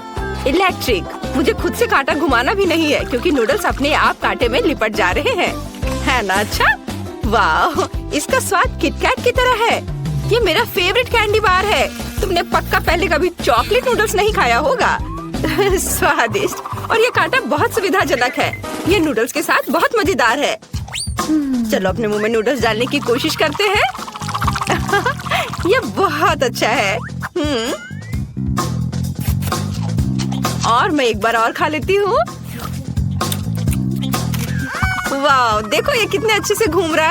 इलेक्ट्रिक। मुझे खुद से कांटा घुमाना भी नहीं है, क्योंकि नूडल्स अपने आप कांटे में लिपट जा रहे हैं। है ना अच्छा? वाह, इसका स्वाद किटकैट की तरह है। ये मेरा फेवरेट कैंडी बार है। तुमने पक्का पहले कभी चॉकलेट नूडल्स नहीं खाया होगा। स्वादिष्ट, और ये कांटा बहुत सुविधाजनक है। ये नूडल्स के साथ बहुत मजेदार है। चलो अपने मुंह में नूडल्स डालने की कोशिश करते हैं। ये बहुत अच्छा है। और मैं एक बार और खा लेती हूँ। वाह, देखो ये कितने अच्छे से घूम रहा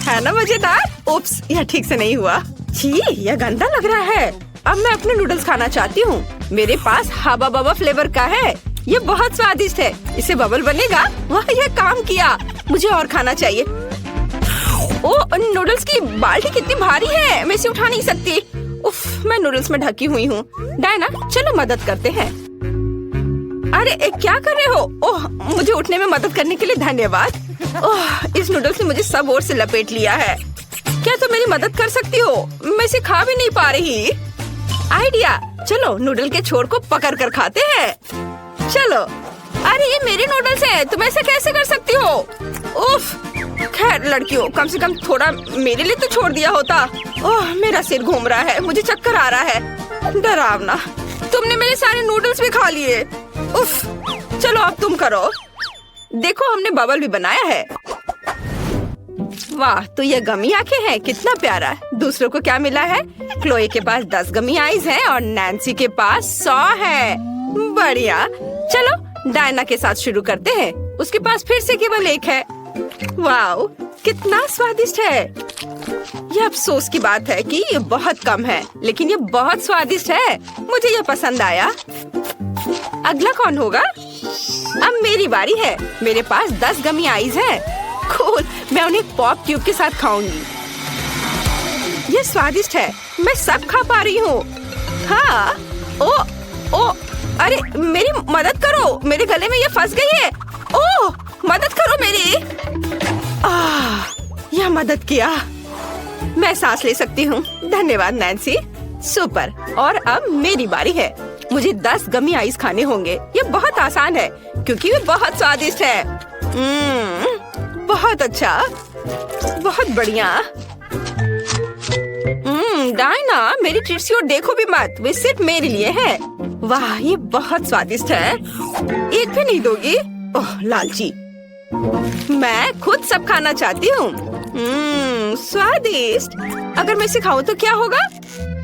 है ना मजेदार? उप्स, यह ठीक से नहीं हुआ। छी, यह गंदा लग रहा है। अब मैं अपने नूडल्स खाना चाहती हूँ। मेरे पास हबा बबा फ्लेवर का है। ये बहुत स्वादिष्ट है। इसे बबल बनेगा। वाह, यह काम किया। मुझे और खाना चाहिए। ओह, नूडल्स की बाल्टी कितनी भारी है, मैं इसे उठा नहीं सकती। उफ, मैं नूडल्स में ढकी हुई हूँ। डायना, चलो मदद करते हैं। अरे क्या कर रहे हो? ओह, मुझे उठने में मदद करने के लिए धन्यवाद। ओह, इस नूडल्स ने मुझे सब ओर से लपेट लिया है। क्या तुम मेरी मदद कर सकती हो? मैं इसे खा भी नहीं पा रही। आइडिया, चलो नूडल के छोर को पकड़ कर खाते हैं। चलो। अरे ये मेरे नूडल्स हैं, तुम ऐसे कैसे कर सकती हो? उफ, खैर लड़कियों, कम से कम थोड़ा मेरे लिए तो छोड़ दिया होता। ओह, मेरा सिर घूम रहा है, मुझे चक्कर आ रहा है। डरावना, तुमने मेरे सारे नूडल्स भी खा लिए। उफ, चलो अब तुम करो। देखो हमने बबल भी बनाया है। वाह, तो ये गमी आंखें हैं, कितना प्यारा। दूसरों को क्या मिला है? क्लोए के पास 10 गमी आईज हैं और नैन्सी के पास 100 है। बढ़िया। चलो डायना के साथ शुरू करते हैं। उसके पास फिर से केवल 1 है। वाह, कितना स्वादिष्ट है। ये अफसोस की बात है कि ये बहुत कम है, लेकिन ये बहुत स्वादिष्ट है। मुझे ये पसंद आया। अगला कौन होगा? अब मेरी बारी है। मेरे पास 10 गमी आईज है। कूल, मैं उन्हें पॉप ट्यूब के साथ खाऊंगी। ये स्वादिष्ट है। मैं सब खा पा रही हूँ। हाँ। ओ, अरे मेरी मदद करो, मेरे गले में ये फंस गई है। ओह, मदद करो मेरी। यह मदद किया। मैं सांस ले सकती हूँ। धन्यवाद नैन्सी। सुपर। और अब मेरी बारी है। मुझे 10 गमी आइस खाने होंगे। ये बहुत आसान है क्योंकि ये बहुत स्वादिष्ट है। बहुत अच्छा, बहुत बढ़िया। डायना, मेरी ट्रीट्स को देखो भी मत, वे सिर्फ मेरे लिए है। वाह, ये बहुत स्वादिष्ट है। एक भी नहीं दोगी? ओह लालची। मैं खुद सब खाना चाहती हूँ। स्वादिष्ट। अगर मैं इसे खाऊं तो क्या होगा?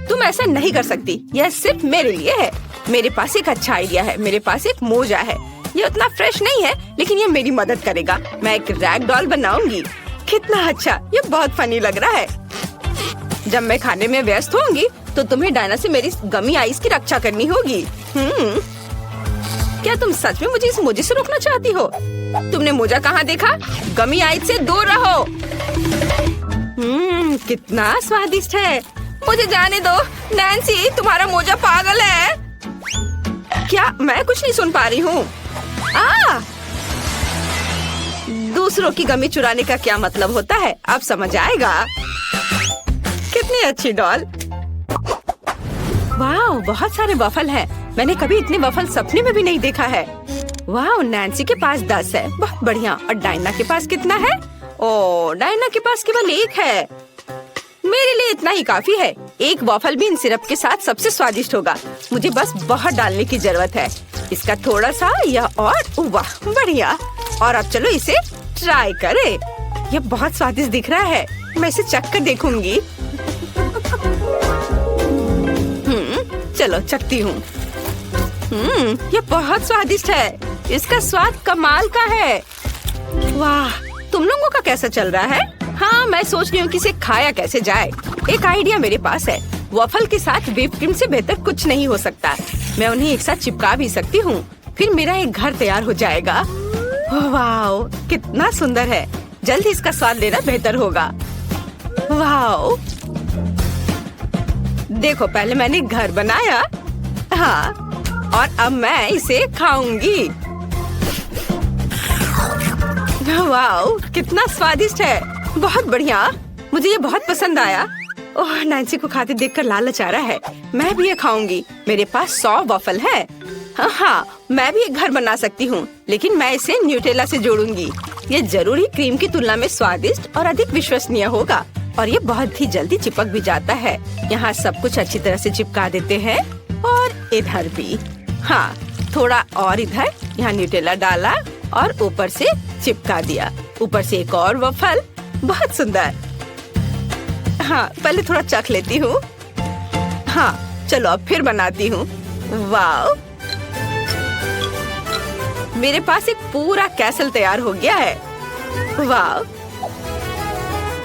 तुम ऐसा नहीं कर सकती। यह सिर्फ मेरे लिए है। मेरे पास एक अच्छा आइडिया है। मेरे पास एक मोजा है। ये उतना फ्रेश नहीं है, लेकिन ये मेरी मदद करेगा। मैं एक रैग डॉल बनाऊंगी। कितना अच्छा, ये बहुत फनी लग रहा है। जब मैं खाने में व्यस्त होंगी तो तुम्हें डायना से मेरी गमी आइस की रक्षा करनी होगी। क्या तुम सच में मुझे इस मोजे से रोकना चाहती हो? तुमने मोजा कहाँ देखा? गमी आइस से दूर रहो। कितना स्वादिष्ट है। मुझे जाने दो। नैन्सी, तुम्हारा मोजा पागल है क्या? मैं कुछ नहीं सुन पा रही हूँ। दूसरों की गमी चुराने का क्या मतलब होता है? अब समझ आएगा। कितनी अच्छी डॉल। वाह, बहुत सारे वफल हैं। मैंने कभी इतने वफल सपने में भी नहीं देखा है। वाह, नैन्सी के पास 10 है। बहुत बढ़िया। और डायना के पास कितना है? ओह, डायना के पास केवल 1 है। मेरे लिए इतना ही काफी है। एक वॉफल भी इन सिरप के साथ सबसे स्वादिष्ट होगा। मुझे बस बहुत डालने की जरूरत है। इसका थोड़ा सा यह और वाह, बढ़िया। और अब चलो इसे ट्राई करें। यह बहुत स्वादिष्ट दिख रहा है। मैं इसे चख कर देखूंगी। चलो चखती हूँ। यह बहुत स्वादिष्ट है। इसका स्वाद कमाल का है। वाह, तुम लोगों का कैसा चल रहा है? हाँ, मैं सोच रही हूँ कि इसे खाया कैसे जाए। एक आइडिया मेरे पास है। वॉफल के साथ व्हिप क्रीम से बेहतर कुछ नहीं हो सकता। मैं उन्हें एक साथ चिपका भी सकती हूँ। फिर मेरा एक घर तैयार हो जाएगा। वाह, कितना सुंदर है। जल्द इसका स्वाद लेना बेहतर होगा। वाह, देखो, पहले मैंने घर बनाया। हाँ, और अब मैं इसे खाऊंगी। वाह, कितना स्वादिष्ट है। बहुत बढ़िया। मुझे ये बहुत पसंद आया। ओह, नैन्सी को खाते देखकर लालच आ रहा है। मैं भी ये खाऊंगी। मेरे पास 100 वॉफल है। हाँ, मैं भी एक घर बना सकती हूँ, लेकिन मैं इसे न्यूटेला से जोड़ूंगी। ये जरूरी क्रीम की तुलना में स्वादिष्ट और अधिक विश्वसनीय होगा। और ये बहुत ही जल्दी चिपक भी जाता है। यहाँ सब कुछ अच्छी तरह से चिपका देते हैं। और इधर भी। हाँ, थोड़ा और इधर। यहाँ न्यूटेला डाला और ऊपर से चिपका दिया। ऊपर से एक और वॉफल। बहुत सुंदर। हाँ, पहले थोड़ा चख लेती हूँ। हाँ, चलो अब फिर बनाती हूँ। वाह, मेरे पास एक पूरा कैसल तैयार हो गया है। वाह,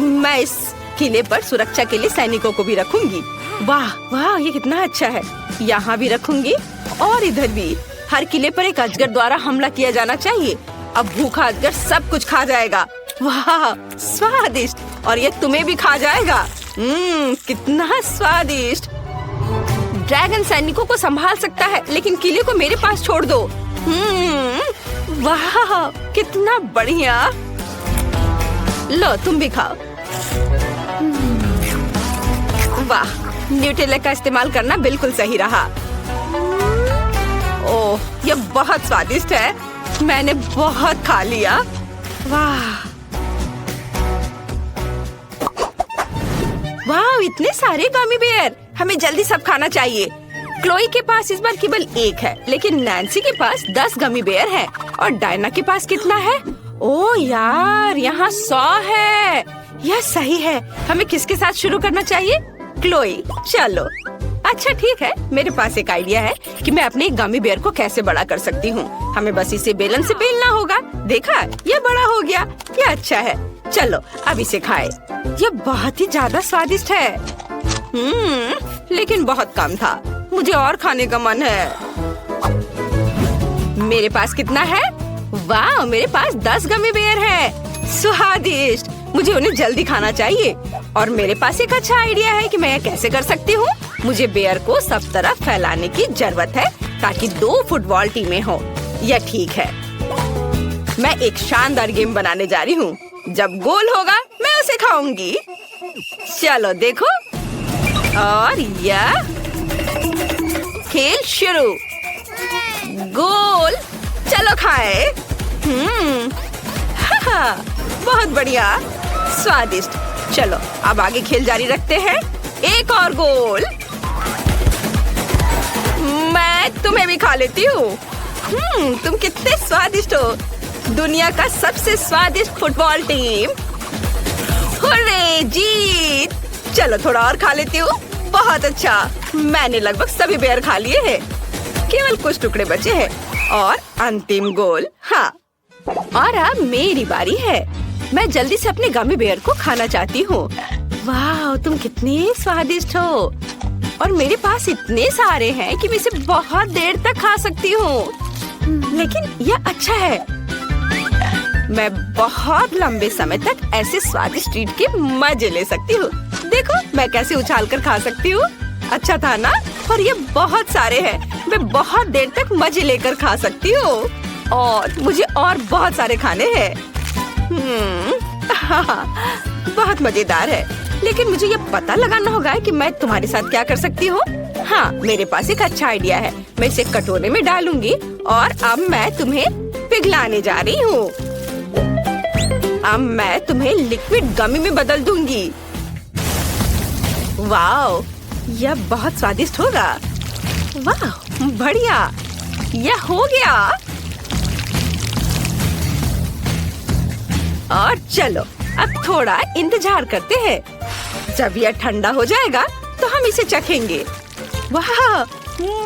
मैं इस किले पर सुरक्षा के लिए सैनिकों को भी रखूंगी। वाह वाह, ये कितना अच्छा है। यहाँ भी रखूंगी और इधर भी। हर किले पर एक अजगर द्वारा हमला किया जाना चाहिए। अब भूखा अजगर सब कुछ खा जाएगा। वाह, स्वादिष्ट। और ये तुम्हें भी खा जाएगा। कितना स्वादिष्ट। ड्रैगन सैनिकों को संभाल सकता है, लेकिन किले को मेरे पास छोड़ दो। वाह, कितना बढ़िया। लो, तुम भी खाओ। वाह, न्यूटेला का इस्तेमाल करना बिल्कुल सही रहा। ओह, ये बहुत स्वादिष्ट है। मैंने बहुत खा लिया। वाह वाह, इतने सारे गमी बेयर। हमें जल्दी सब खाना चाहिए। क्लोई के पास इस बार केवल 1 है, लेकिन नैन्सी के पास 10 गमी बेयर है। और डायना के पास कितना है? ओ यार, यहाँ 100 है। यह सही है। हमें किसके साथ शुरू करना चाहिए? क्लोई, चलो। अच्छा ठीक है, मेरे पास एक आइडिया है कि मैं अपने गमी बेयर को कैसे बड़ा कर सकती हूँ। हमें बस इसे बेलन से बेलना होगा। देखा, ये बड़ा हो गया। ये अच्छा है। चलो अब इसे खाएं। ये बहुत ही ज्यादा स्वादिष्ट है। लेकिन बहुत कम था। मुझे और खाने का मन है। मेरे पास कितना है? वाह, मेरे पास 10 गमी बेयर है। स्वादिष्ट। मुझे उन्हें जल्दी खाना चाहिए। और मेरे पास एक अच्छा आइडिया है कि मैं यह कैसे कर सकती हूँ। मुझे बेयर को सब तरफ फैलाने की जरूरत है ताकि 2 फुटबॉल टीमें हो। यह ठीक है। मैं एक शानदार गेम बनाने जा रही हूँ। जब गोल होगा मैं उसे खाऊंगी। चलो देखो। और यह खेल शुरू। गोल। चलो खाए। बहुत बढ़िया, स्वादिष्ट। चलो अब आगे खेल जारी रखते हैं। एक और गोल। मैं तुम्हें भी खा लेती हूँ। तुम कितने स्वादिष्ट हो। दुनिया का सबसे स्वादिष्ट फुटबॉल टीम। हुर्रे, जीत। चलो थोड़ा और खा लेती हूँ। बहुत अच्छा। मैंने लगभग सभी बेयर खा लिए हैं। केवल कुछ टुकड़े बचे हैं। और अंतिम गोल। हाँ, और अब मेरी बारी है। मैं जल्दी से अपने गमी बेयर को खाना चाहती हूँ। वाह, तुम कितने स्वादिष्ट हो। और मेरे पास इतने सारे हैं कि मैं इसे बहुत देर तक खा सकती हूँ। लेकिन यह अच्छा है। मैं बहुत लंबे समय तक ऐसे स्वादिष्ट ट्रीट के मजे ले सकती हूँ। देखो मैं कैसे उछाल कर खा सकती हूँ। अच्छा था ना? और ये बहुत सारे हैं। मैं बहुत देर तक मजे लेकर खा सकती हूँ। और मुझे और बहुत सारे खाने हैं। बहुत मजेदार है। लेकिन मुझे ये पता लगाना होगा कि मैं तुम्हारे साथ क्या कर सकती हूँ। हाँ, मेरे पास एक अच्छा आइडिया है। मैं इसे कटोरे में डालूंगी और अब मैं तुम्हें पिघलाने जा रही हूँ। अब मैं तुम्हें लिक्विड गमी में बदल दूंगी। वाह, यह बहुत स्वादिष्ट होगा। वाह, बढ़िया। यह हो गया। और चलो अब थोड़ा इंतजार करते हैं। जब यह ठंडा हो जाएगा तो हम इसे चखेंगे। वाह,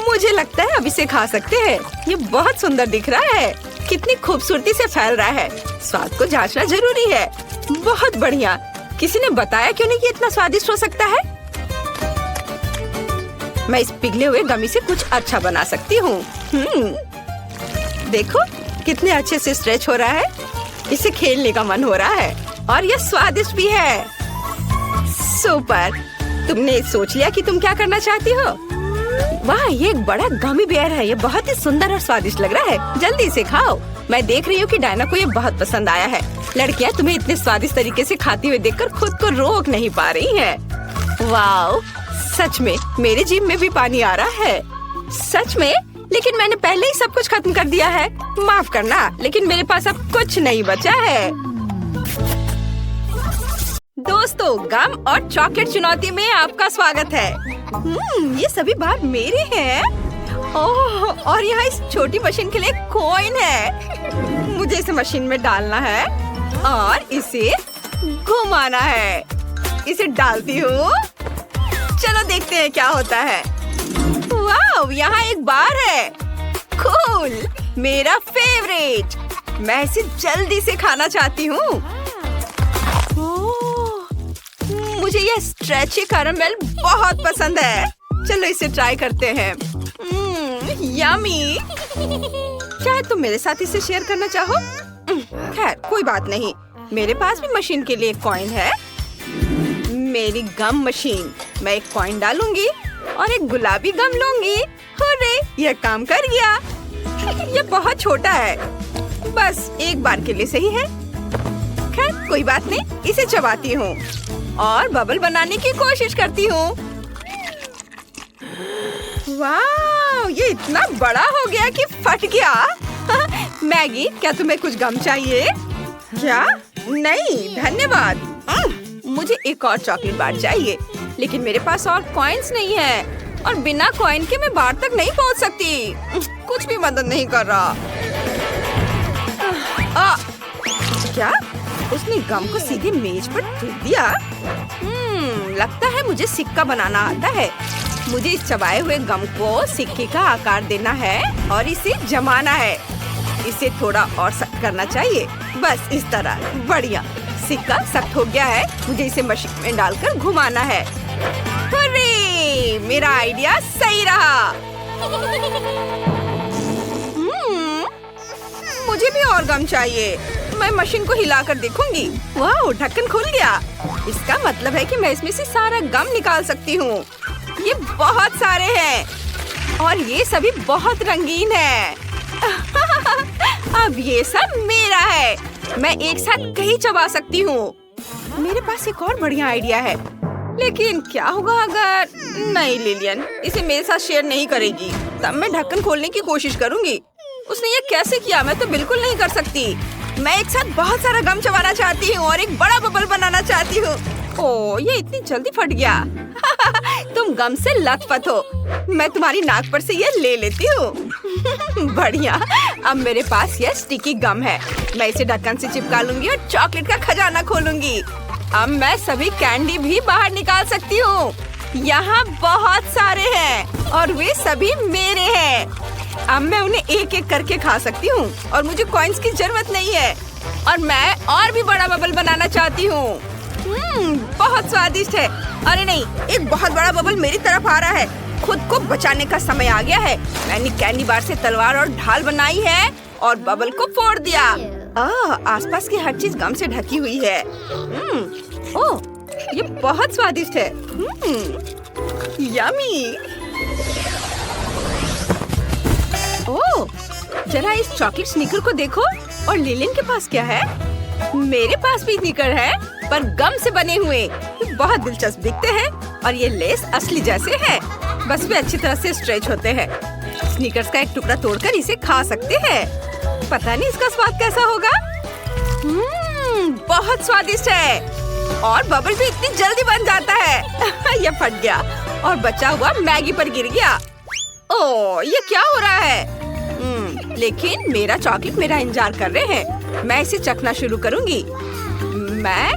मुझे लगता है अब इसे खा सकते हैं। ये बहुत सुंदर दिख रहा है। कितनी खूबसूरती से फैल रहा है। स्वाद को जांचना जरूरी है। बहुत बढ़िया। किसी ने बताया क्यों नहीं कि इतना स्वादिष्ट हो सकता है? मैं इस पिघले हुए गमी से कुछ अच्छा बना सकती हूँ। देखो कितने अच्छे से स्ट्रेच हो रहा है। इसे खेलने का मन हो रहा है। और यह स्वादिष्ट भी है। सुपर। तुमने सोच लिया कि तुम क्या करना चाहती हो? वाह, ये एक बड़ा गमी बेयर है। ये बहुत ही सुंदर और स्वादिष्ट लग रहा है। जल्दी से खाओ। मैं देख रही हूँ कि डायना को ये बहुत पसंद आया है। लड़कियाँ तुम्हें इतने स्वादिष्ट तरीके से खाती हुए देखकर खुद को रोक नहीं पा रही हैं। वाह, सच में मेरे जीभ में भी पानी आ रहा है। सच में? लेकिन मैंने पहले ही सब कुछ खत्म कर दिया है। माफ करना, लेकिन मेरे पास अब कुछ नहीं बचा है। दोस्तों, गम और चॉकलेट चुनौती में आपका स्वागत है। ये सभी बार मेरे हैं। ओह, और यहाँ इस छोटी मशीन के लिए कॉइन है। मुझे इसे मशीन में डालना है और इसे घुमाना है। इसे डालती हूँ। चलो देखते हैं क्या होता है। वाह, यहाँ एक बार है। कूल, मेरा फेवरेट। मैं इसे जल्दी से खाना चाहती हूँ। मुझे यह स्ट्रेची कैरेमल बहुत पसंद है। चलो इसे ट्राई करते हैं। यम्मी। शायद तुम मेरे साथ इसे शेयर करना चाहो। खैर कोई बात नहीं। मेरे पास भी मशीन के लिए एक कॉइन है। मेरी गम मशीन। मैं एक कॉइन डालूंगी और एक गुलाबी गम लूंगी। हुर्रे, यह काम कर गया। यह बहुत छोटा है। बस एक बार के लिए सही है। खैर कोई बात नहीं। इसे चबाती हूँ और बबल बनाने की कोशिश करती हूँ। वाह, ये इतना बड़ा हो गया कि फट गया। मैगी, क्या तुम्हें कुछ गम चाहिए? क्या? नहीं धन्यवाद। मुझे एक और चॉकलेट बार चाहिए, लेकिन मेरे पास और कॉइन्स नहीं है। और बिना कॉइन के मैं बाहर तक नहीं पहुंच सकती। कुछ भी मदद नहीं कर रहा। क्या? उसने गम को सीधे मेज पर फेंक दिया। लगता है मुझे सिक्का बनाना आता है। मुझे इस चबाए हुए गम को सिक्के का आकार देना है और इसे जमाना है। इसे थोड़ा और सख्त करना चाहिए। बस इस तरह। बढ़िया, सिक्का सख्त हो गया है। मुझे इसे मशीन में डालकर घुमाना है। अरे, मेरा आइडिया सही रहा। मुझे भी और गम चाहिए। मैं मशीन को हिलाकर देखूंगी। वाह, ढक्कन खुल गया। इसका मतलब है कि मैं इसमें से सारा गम निकाल सकती हूँ। ये बहुत सारे हैं और ये सभी बहुत रंगीन हैं। अब ये सब मेरा है। मैं एक साथ कहीं चबा सकती हूँ। मेरे पास एक और बढ़िया आइडिया है। लेकिन क्या होगा अगर... नहीं, लिलियन इसे मेरे साथ शेयर नहीं करेगी। तब मैं ढक्कन खोलने की कोशिश करूँगी। उसने ये कैसे किया? मैं तो बिल्कुल नहीं कर सकती। मैं एक साथ बहुत सारा गम चबाना चाहती हूँ और एक बड़ा बबल बनाना चाहती हूँ। ओह, ये इतनी जल्दी फट गया। तुम गम से लथपथ हो। मैं तुम्हारी नाक पर से ये ले लेती हूँ। बढ़िया, अब मेरे पास ये स्टिकी गम है। मैं इसे ढक्कन से चिपका लूंगी और चॉकलेट का खजाना खोलूंगी। अब मैं सभी कैंडी भी बाहर निकाल सकती हूँ। यहाँ बहुत सारे हैं और वे सभी मेरे हैं। अब मैं उन्हें एक एक करके खा सकती हूँ और मुझे कॉइन्स की जरूरत नहीं है। और मैं और भी बड़ा बबल बनाना चाहती हूँ। बहुत स्वादिष्ट है। अरे नहीं, एक बहुत बड़ा बबल मेरी तरफ आ रहा है। खुद को बचाने का समय आ गया है। मैंने कैंडी बार से तलवार और ढाल बनाई है और बबल को फोड़ दिया। आसपास की हर चीज गम से ढकी हुई है। ओह, ये बहुत स्वादिष्ट है। यम्मी। ओह, जरा इस चॉकलेट स्नीकर को देखो। और लिलियन के पास क्या है? मेरे पास भी स्नीकर है, पर गम से बने हुए। ये बहुत दिलचस्प दिखते हैं और ये लेस असली जैसे है। बस वे अच्छी तरह से स्ट्रेच होते हैं। स्नीकर्स का एक टुकड़ा तोड़कर इसे खा सकते हैं। पता नहीं इसका स्वाद कैसा होगा। बहुत स्वादिष्ट है और बबल भी इतनी जल्दी बन जाता है। ये फट गया और बचा हुआ मैगी पर गिर गया। ओह, ये क्या हो रहा है? लेकिन मेरा चॉकलेट मेरा इंतजार कर रहे हैं। मैं इसे चखना शुरू करूंगी। मैं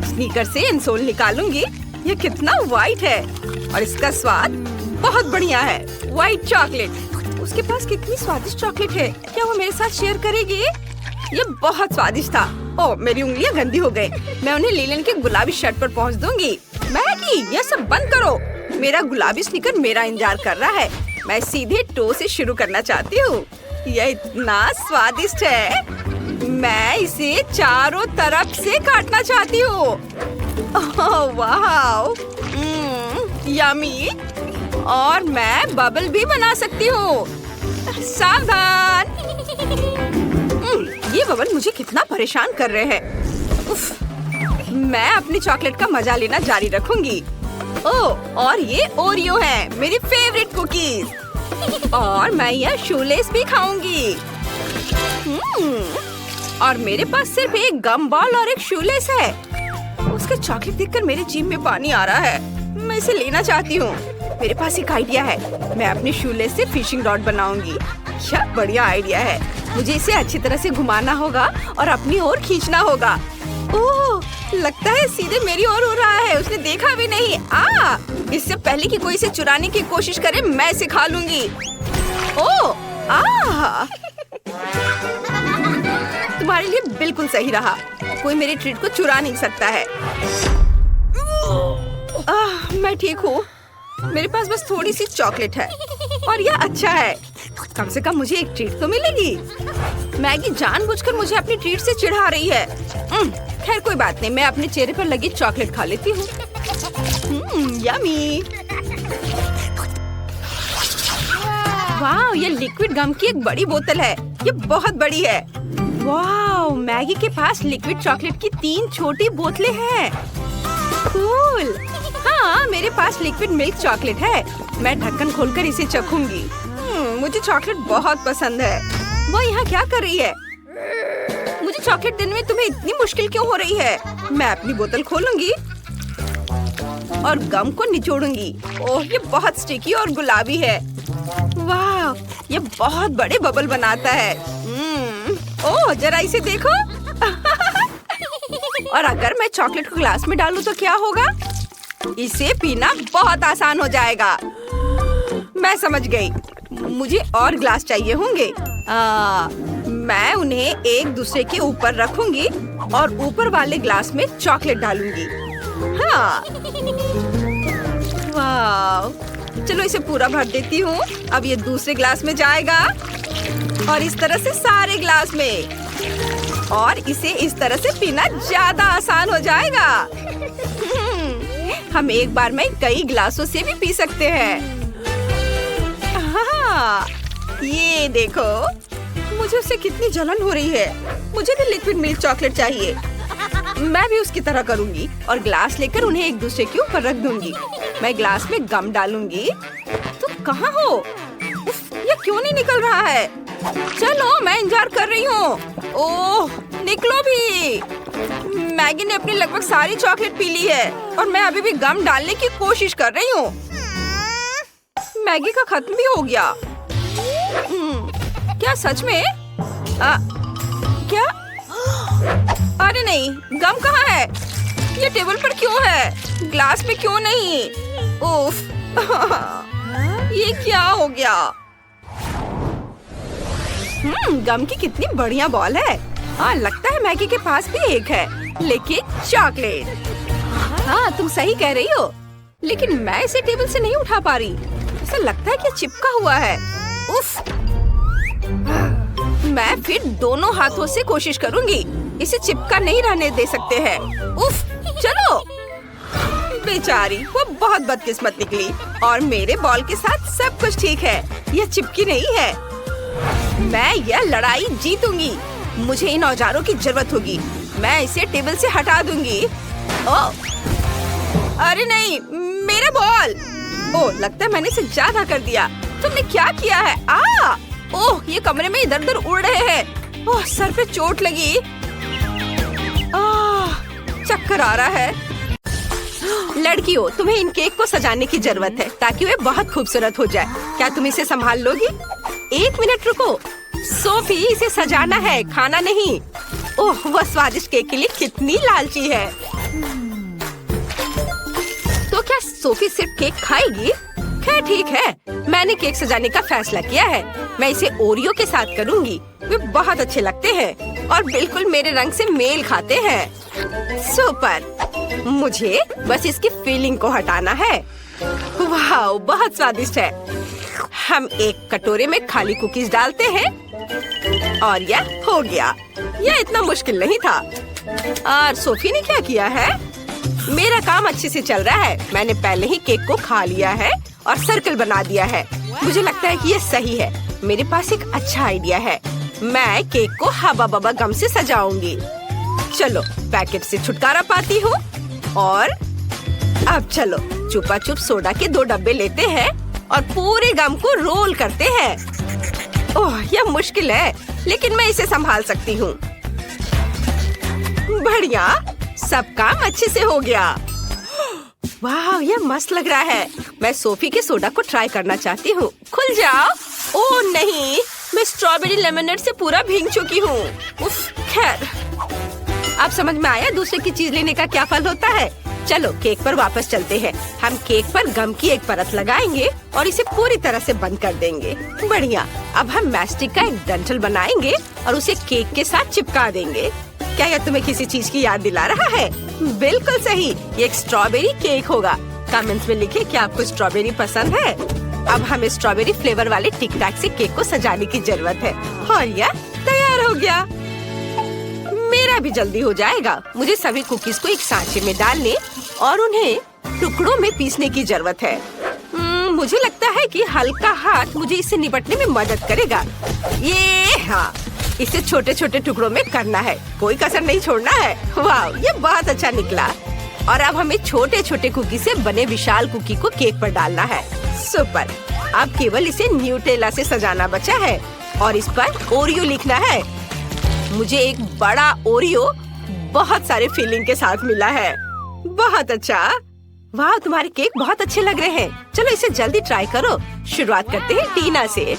स्नीकर से इंसोल निकालूंगी। ये कितना वाइट है और इसका स्वाद बहुत बढ़िया है। White chocolate. उसके पास कितनी स्वादिष्ट चॉकलेट है। क्या वो मेरे साथ शेयर करेगी? ये बहुत स्वादिष्ट था। ओह, मेरी उंगलियां गंदी हो गई। मैं उन्हें लिलियन के गुलाबी शर्ट पर पहुंच दूंगी। मैगी, ये सब बंद करो। मेरा गुलाबी स्नीकर मेरा इंतजार कर रहा है। मैं सीधे टो से शुरू करना चाहती हूँ। यह इतना स्वादिष्ट है। मैं इसे चारों तरफ से काटना चाहती हूँ। वाह, यम्मी। और मैं बबल भी बना सकती हूँ। सावधान। ये बबल मुझे कितना परेशान कर रहे हैं। उफ, मैं अपनी चॉकलेट का मजा लेना जारी रखूंगी। ओह, और ये ओरियो है, मेरी फेवरेट कुकीज। और मैं यह शूलेस भी खाऊंगी। और मेरे पास सिर्फ एक गम बॉल और एक शूलेस है। उसके चॉकलेट देखकर मेरे जीभ में पानी आ रहा है। मैं इसे लेना चाहती हूँ। मेरे पास एक आइडिया है। मैं अपने शूलेस से फिशिंग रॉड बनाऊंगी। क्या बढ़िया आइडिया है। मुझे इसे अच्छी तरह से घुमाना होगा और अपनी ओर खींचना होगा। ओह, लगता है सीधे मेरी ओर हो रहा है। उसने देखा भी नहीं। इससे पहले कि कोई इसे चुराने की कोशिश करे, मैं इसे खा लूंगी। ओह, तुम्हारे लिए बिल्कुल सही रहा। कोई मेरी ट्रीट को चुरा नहीं सकता है। मैं ठीक हूँ। मेरे पास बस थोड़ी सी चॉकलेट है और यह अच्छा है। कम से कम मुझे एक ट्रीट तो मिलेगी। मैगी जानबूझकर मुझे अपनी ट्रीट से चिढ़ा रही है। खैर कोई बात नहीं, मैं अपने चेहरे पर लगी चॉकलेट खा लेती हूँ। यम्मी। वाह, ये लिक्विड गम की एक बड़ी बोतल है। ये बहुत बड़ी है। वाह, मैगी के पास लिक्विड चॉकलेट की 3 छोटी बोतलें हैं। कूल। हाँ, मेरे पास लिक्विड मिल्क चॉकलेट है। मैं ढक्कन खोलकर इसे चखूंगी। मुझे चॉकलेट बहुत पसंद है। वो यहाँ क्या कर रही है? मुझे चॉकलेट देने में तुम्हें इतनी मुश्किल क्यों हो रही है? मैं अपनी बोतल खोलूंगी। और गम को निचोड़ूंगी। ओह, ये बहुत स्टिकी और गुलाबी है। वाह, ये बहुत बड़े बबल बनाता है। ओह, जरा इसे देखो। और अगर मैं चॉकलेट को ग्लास में डालूं तो क्या होगा? इसे पीना बहुत आसान हो जाएगा। मैं समझ गई, मुझे और ग्लास चाहिए होंगे। मैं उन्हें एक दूसरे के ऊपर रखूंगी और ऊपर वाले ग्लास में चॉकलेट डालूंगी। हाँ, वाह, चलो इसे पूरा भर देती हूँ। अब ये दूसरे ग्लास में जाएगा और इस तरह से सारे ग्लास में, और इसे इस तरह से पीना ज्यादा आसान हो जाएगा। हम एक बार में कई ग्लासों से भी पी सकते हैं। हाँ, ये देखो, मुझे उससे कितनी जलन हो रही है। मुझे भी लिक्विड मिल्क चॉकलेट चाहिए। मैं भी उसकी तरह करूंगी और ग्लास लेकर उन्हें एक दूसरे के ऊपर रख दूंगी। मैं ग्लास में गम डालूंगी। तुम कहाँ हो? उफ, ये क्यों नहीं निकल रहा है? चलो, मैं इंतजार कर रही हूँ। ओह, निकलो भी। मैगी ने अपनी लगभग सारी चॉकलेट पी ली है और मैं अभी भी गम डालने की कोशिश कर रही हूँ। मैगी का खत्म भी हो गया। क्या सच में? क्या? अरे नहीं, गम कहाँ है? ये टेबल पर क्यों है? ग्लास में क्यों नहीं? उफ, ये क्या हो गया? गम की कितनी बढ़िया बॉल है। हाँ, लगता है मैगी के पास भी एक है, लेकिन चॉकलेट। हाँ, तुम सही कह रही हो, लेकिन मैं इसे टेबल से नहीं उठा पा रही। ऐसा लगता है कि चिपका हुआ है। उफ, मैं फिर दोनों हाथों से कोशिश करूंगी। इसे चिपका नहीं रहने दे सकते हैं। उफ, चलो। बेचारी, वो बहुत बदकिस्मत निकली और मेरे बॉल के साथ सब कुछ ठीक है। यह चिपकी नहीं है। मैं यह लड़ाई जीतूंगी। मुझे इन औजारों की जरूरत होगी। मैं इसे टेबल से हटा दूंगी। ओह, अरे नहीं, मेरा बॉल। ओह, लगता है मैंने इसे ज्यादा कर दिया। तुमने क्या किया है? ओह, ये कमरे में इधर उधर उड़ रहे हैं। ओह, सर पे चोट लगी। चक्कर आ रहा है। लड़कियों, तुम्हें इन केक को सजाने की जरूरत है ताकि वे बहुत खूबसूरत हो जाए। क्या तुम इसे संभाल लोगी? 1 मिनट रुको। सोफी, इसे सजाना है, खाना नहीं। ओह, वह स्वादिष्ट केक के लिए कितनी लालची है। तो क्या सोफी सिर्फ केक खाएगी? खैर ठीक है, मैंने केक सजाने का फैसला किया है। मैं इसे ओरियो के साथ करूंगी। वे बहुत अच्छे लगते हैं और बिल्कुल मेरे रंग से मेल खाते हैं। सुपर, मुझे बस इसकी फीलिंग को हटाना है। वाह, बहुत स्वादिष्ट है। हम एक कटोरे में खाली कुकीज डालते हैं और यह हो गया। यह इतना मुश्किल नहीं था। और सोफी ने क्या किया है? मेरा काम अच्छे से चल रहा है। मैंने पहले ही केक को खा लिया है और सर्कल बना दिया है। मुझे लगता है कि ये सही है। मेरे पास एक अच्छा आइडिया है। मैं केक को हवा बबा गम से सजाऊंगी। चलो, पैकेट से छुटकारा पाती हूँ। और अब चलो, चुपा चुप सोडा के 2 डब्बे लेते हैं और पूरे गम को रोल करते हैं। ओह, यह मुश्किल है, लेकिन मैं इसे संभाल सकती हूँ। बढ़िया, सब काम अच्छे से हो गया। वाह, यह मस्त लग रहा है। मैं सोफी के सोडा को ट्राई करना चाहती हूँ। खुल जाओ। ओह नहीं, मैं स्ट्रॉबेरी लेमनेड से पूरा भीग चुकी हूँ। उफ, खैर, अब समझ में आया दूसरे की चीज लेने का क्या फल होता है। चलो, केक पर वापस चलते हैं। हम केक पर गम की एक परत लगाएंगे और इसे पूरी तरह से बंद कर देंगे। बढ़िया, अब हम मैस्टिक का एक डंठल बनाएंगे और उसे केक के साथ चिपका देंगे। क्या यह तुम्हें किसी चीज की याद दिला रहा है? बिल्कुल सही, ये एक स्ट्रॉबेरी केक होगा। कमेंट्स में लिखें कि आपको स्ट्रॉबेरी पसंद है। अब हमें स्ट्रॉबेरी फ्लेवर वाले टिक टैक से केक को सजाने की जरूरत है और यह तैयार हो गया। मेरा भी जल्दी हो जाएगा। मुझे सभी कुकीज को एक सांचे में डालने और उन्हें टुकड़ों में पीसने की जरूरत है। मुझे लगता है कि हल्का हाथ मुझे इससे निपटने में मदद करेगा। ये हाँ, इसे छोटे छोटे टुकड़ों में करना है, कोई कसर नहीं छोड़ना है। वाह, ये बहुत अच्छा निकला। और अब हमें छोटे छोटे कुकी से बने विशाल कुकी को केक पर डालना है। सुपर, अब केवल इसे न्यूटेला से सजाना बचा है और इस पर ओरियो लिखना है। मुझे एक बड़ा ओरियो बहुत सारे फिलिंग के साथ मिला है। बहुत अच्छा। वाह, तुम्हारे केक बहुत अच्छे लग रहे हैं। चलो इसे जल्दी ट्राई करो। शुरुआत करते हैं टीना से।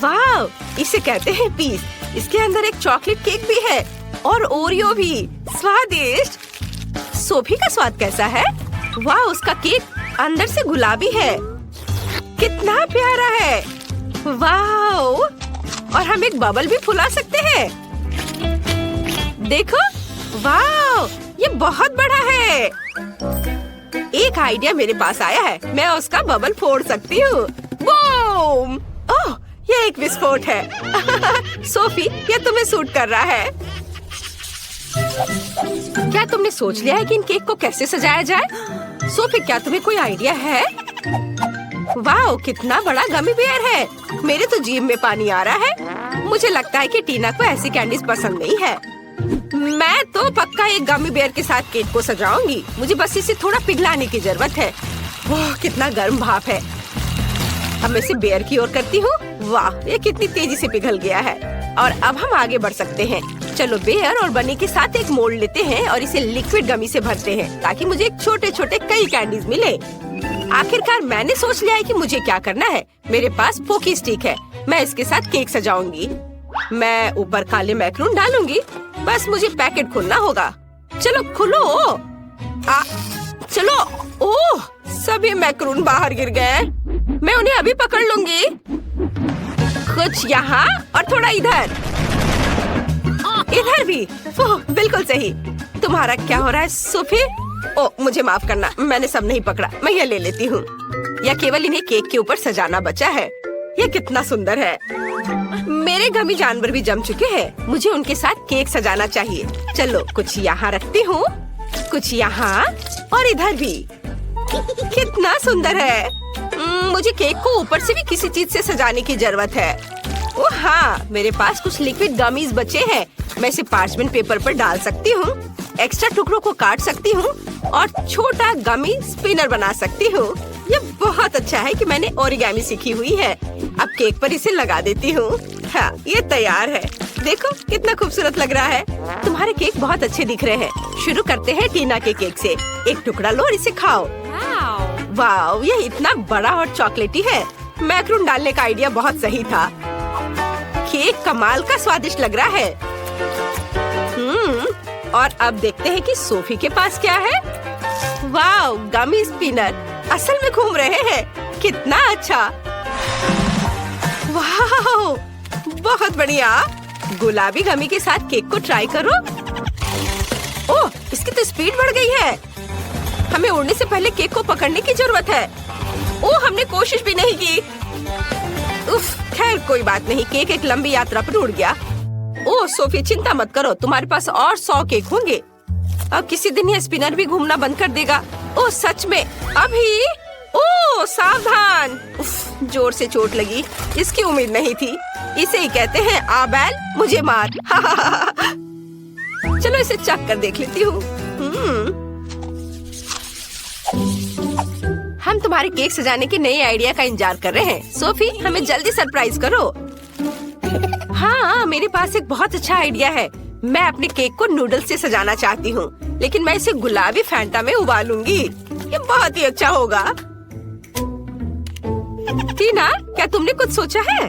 वाह, इसे कहते हैं पीस। इसके अंदर एक चॉकलेट केक भी है और ओरियो भी। स्वादिष्ट। सोफी का स्वाद कैसा है? वाह, उसका केक अंदर से गुलाबी है। कितना प्यारा है। वाह, और हम एक बबल भी फुला सकते हैं। देखो, वाह, ये बहुत बड़ा है। एक आइडिया मेरे पास आया है। मैं उसका बबल फोड़ सकती हूँ। बूम! ओह, ये एक विस्फोट है। सोफी, ये तुम्हें सूट कर रहा है। क्या तुमने सोच लिया है कि इन केक को कैसे सजाया जाए? सोफी, क्या तुम्हें कोई आइडिया है? वाह, कितना बड़ा गमी बेयर है। मेरे तो जीभ में पानी आ रहा है। मुझे लगता है कि टीना को ऐसी कैंडीज पसंद नहीं है। मैं तो पक्का एक गमी बेयर के साथ केक को सजाऊंगी। मुझे बस इसे थोड़ा पिघलाने की जरूरत है। वाह, कितना गर्म भाप है। अब मैं इसे बेयर की ओर करती हूँ। वाह, ये कितनी तेजी से पिघल गया है। और अब हम आगे बढ़ सकते हैं। चलो बेयर और बनी के साथ एक मोल्ड लेते हैं और इसे लिक्विड गमी से भरते हैं ताकि मुझे छोटे छोटे कई कैंडीज मिले। आखिरकार मैंने सोच लिया है कि मुझे क्या करना है। मेरे पास पोकी स्टिक है। मैं इसके साथ केक सजाऊंगी। मैं ऊपर काले मैक्रून डालूंगी। बस मुझे पैकेट खोलना होगा। चलो खोलो। चलो। ओह, सभी मैक्रून बाहर गिर गए। मैं उन्हें अभी पकड़ लूंगी। कुछ यहाँ और थोड़ा इधर। इधर भी। ओह, बिल्कुल सही। तुम्हारा क्या हो रहा है सोफी? ओह, मुझे माफ करना, मैंने सब नहीं पकड़ा। मैं ये ले लेती हूँ। या केवल इन्हें केक के ऊपर सजाना बचा है। ये कितना सुंदर है। मेरे गमी जानवर भी जम चुके हैं। मुझे उनके साथ केक सजाना चाहिए। चलो कुछ यहाँ रखती हूँ, कुछ यहाँ और इधर भी। कितना सुंदर है। मुझे केक को ऊपर से भी किसी चीज से सजाने की जरूरत है। ओह हाँ, मेरे पास कुछ लिक्विड गमीज बचे हैं। मैं इसे पार्चमेंट पेपर पर डाल सकती हूँ, एक्स्ट्रा टुकड़ों को काट सकती हूँ और छोटा गमी स्पिनर बना सकती हूँ। ये बहुत अच्छा है कि मैंने ओरिगामी सीखी हुई है। अब केक पर इसे लगा देती हूँ। हाँ, ये तैयार है। देखो कितना खूबसूरत लग रहा है। तुम्हारे केक बहुत अच्छे दिख रहे हैं। शुरू करते हैं टीना के केक से। एक टुकड़ा लो और इसे खाओ। वाह, ये इतना बड़ा और चॉकलेटी है। मैक्रून डालने का आइडिया बहुत सही था। केक कमाल का स्वादिष्ट लग रहा है। और अब देखते हैं कि सोफी के पास क्या है। वाह, गमी स्पिनर असल में घूम रहे हैं। कितना अच्छा। वाह, बहुत बढ़िया। गुलाबी गमी के साथ केक को ट्राई करो। ओह, इसकी तो स्पीड बढ़ गई है। हमें उड़ने से पहले केक को पकड़ने की जरूरत है। ओह, हमने कोशिश भी नहीं की। उफ, खैर कोई बात नहीं। केक एक लंबी यात्रा पर उड़ गया। ओह सोफी, चिंता मत करो, तुम्हारे पास और 100 केक होंगे। अब किसी दिन ये स्पिनर भी घूमना बंद कर देगा। ओह सच में? अभी? ओह सावधान। उफ, जोर से चोट लगी। इसकी उम्मीद नहीं थी। इसे ही कहते हैं आ बैल मुझे मार। चलो इसे चख कर देख लेती हूँ। हम तुम्हारे केक सजाने के नए आइडिया का इंतजार कर रहे हैं। सोफी, हमें जल्दी सरप्राइज करो। हाँ, मेरे पास एक बहुत अच्छा आइडिया है। मैं अपने केक को नूडल्स से सजाना चाहती हूँ, लेकिन मैं इसे गुलाबी फैंटा में उबालूंगी। ये बहुत ही अच्छा होगा। टीना, क्या तुमने कुछ सोचा है?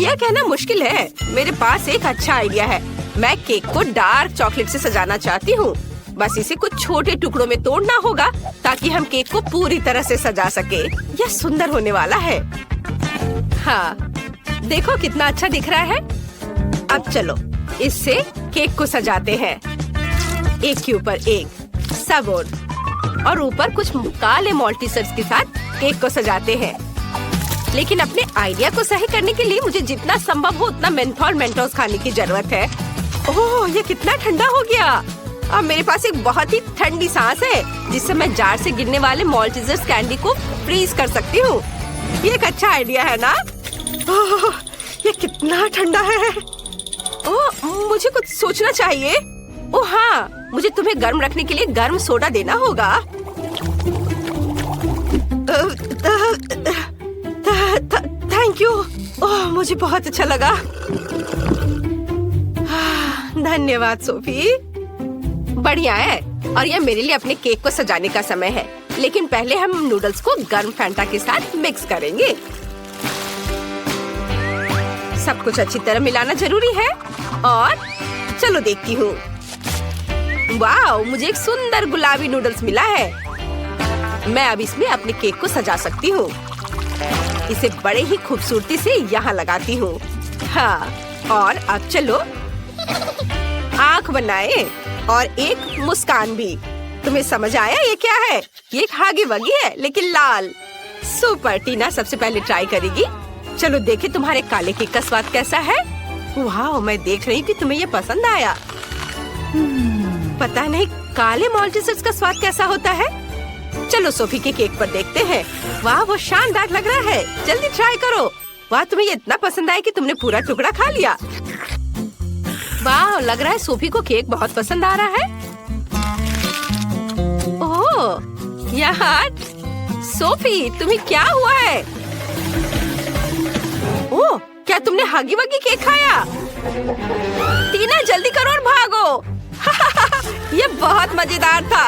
यह कहना मुश्किल है। मेरे पास एक अच्छा आइडिया है। मैं केक को डार्क चॉकलेट से सजाना चाहती हूँ। बस इसे कुछ छोटे टुकड़ों में तोड़ना होगा ताकि हम केक को पूरी तरह से सजा सके। यह सुंदर होने वाला है। हाँ, देखो कितना अच्छा दिख रहा है। अब चलो इससे केक को सजाते हैं। एक के ऊपर एक, सब और ऊपर कुछ काले मॉल्टीसर्स के साथ केक को सजाते हैं। लेकिन अपने आइडिया को सही करने के लिए मुझे जितना संभव हो उतना मेंथोल मेंटोस खाने की जरूरत है। ओह, ये कितना ठंडा हो गया। अब मेरे पास एक बहुत ही ठंडी सांस है जिससे मैं जार से गिरने वाले मॉल्टीसर्स कैंडी को फ्रीज कर सकती हूँ। ये एक अच्छा आइडिया है ना? ओह, ये कितना ठंडा है। ओह, मुझे कुछ सोचना चाहिए। ओह हाँ, मुझे तुम्हें गर्म रखने के लिए गर्म सोडा देना होगा। Thank you. ओह, मुझे बहुत अच्छा लगा। धन्यवाद सोफी। बढ़िया है। और यह मेरे लिए अपने केक को सजाने का समय है। लेकिन पहले हम नूडल्स को गर्म फैंटा के साथ मिक्स करेंगे। सब कुछ अच्छी तरह मिलाना जरूरी है और चलो देखती हूँ। वाओ, मुझे एक सुंदर गुलाबी नूडल्स मिला है। मैं अब इसमें अपने केक को सजा सकती हूँ। इसे बड़े ही खूबसूरती से यहाँ लगाती हूँ। हाँ, और अब चलो आँख बनाए और एक मुस्कान भी। तुम्हें समझ आया ये क्या है? ये एक हागी वगी है लेकिन लाल। सुपर, टीना सबसे पहले ट्राई करेगी। चलो देखे तुम्हारे काले केक का स्वाद कैसा है। वाह, मैं देख रही हूँ कि तुम्हें ये पसंद आया। पता नहीं काले माल्टेसर्स का स्वाद कैसा होता है। चलो सोफी के केक पर देखते हैं। वाह, वो शानदार लग रहा है। जल्दी ट्राई करो। वाह, तुम्हें ये इतना पसंद आया कि तुमने पूरा टुकड़ा खा लिया। वाह, लग रहा है सोफी को केक बहुत पसंद आ रहा है। ओह यार, सोफी तुम्हें क्या हुआ है? ओह, क्या तुमने हगी वगी केक खाया? टीना जल्दी करो और भागो। ये बहुत मजेदार था।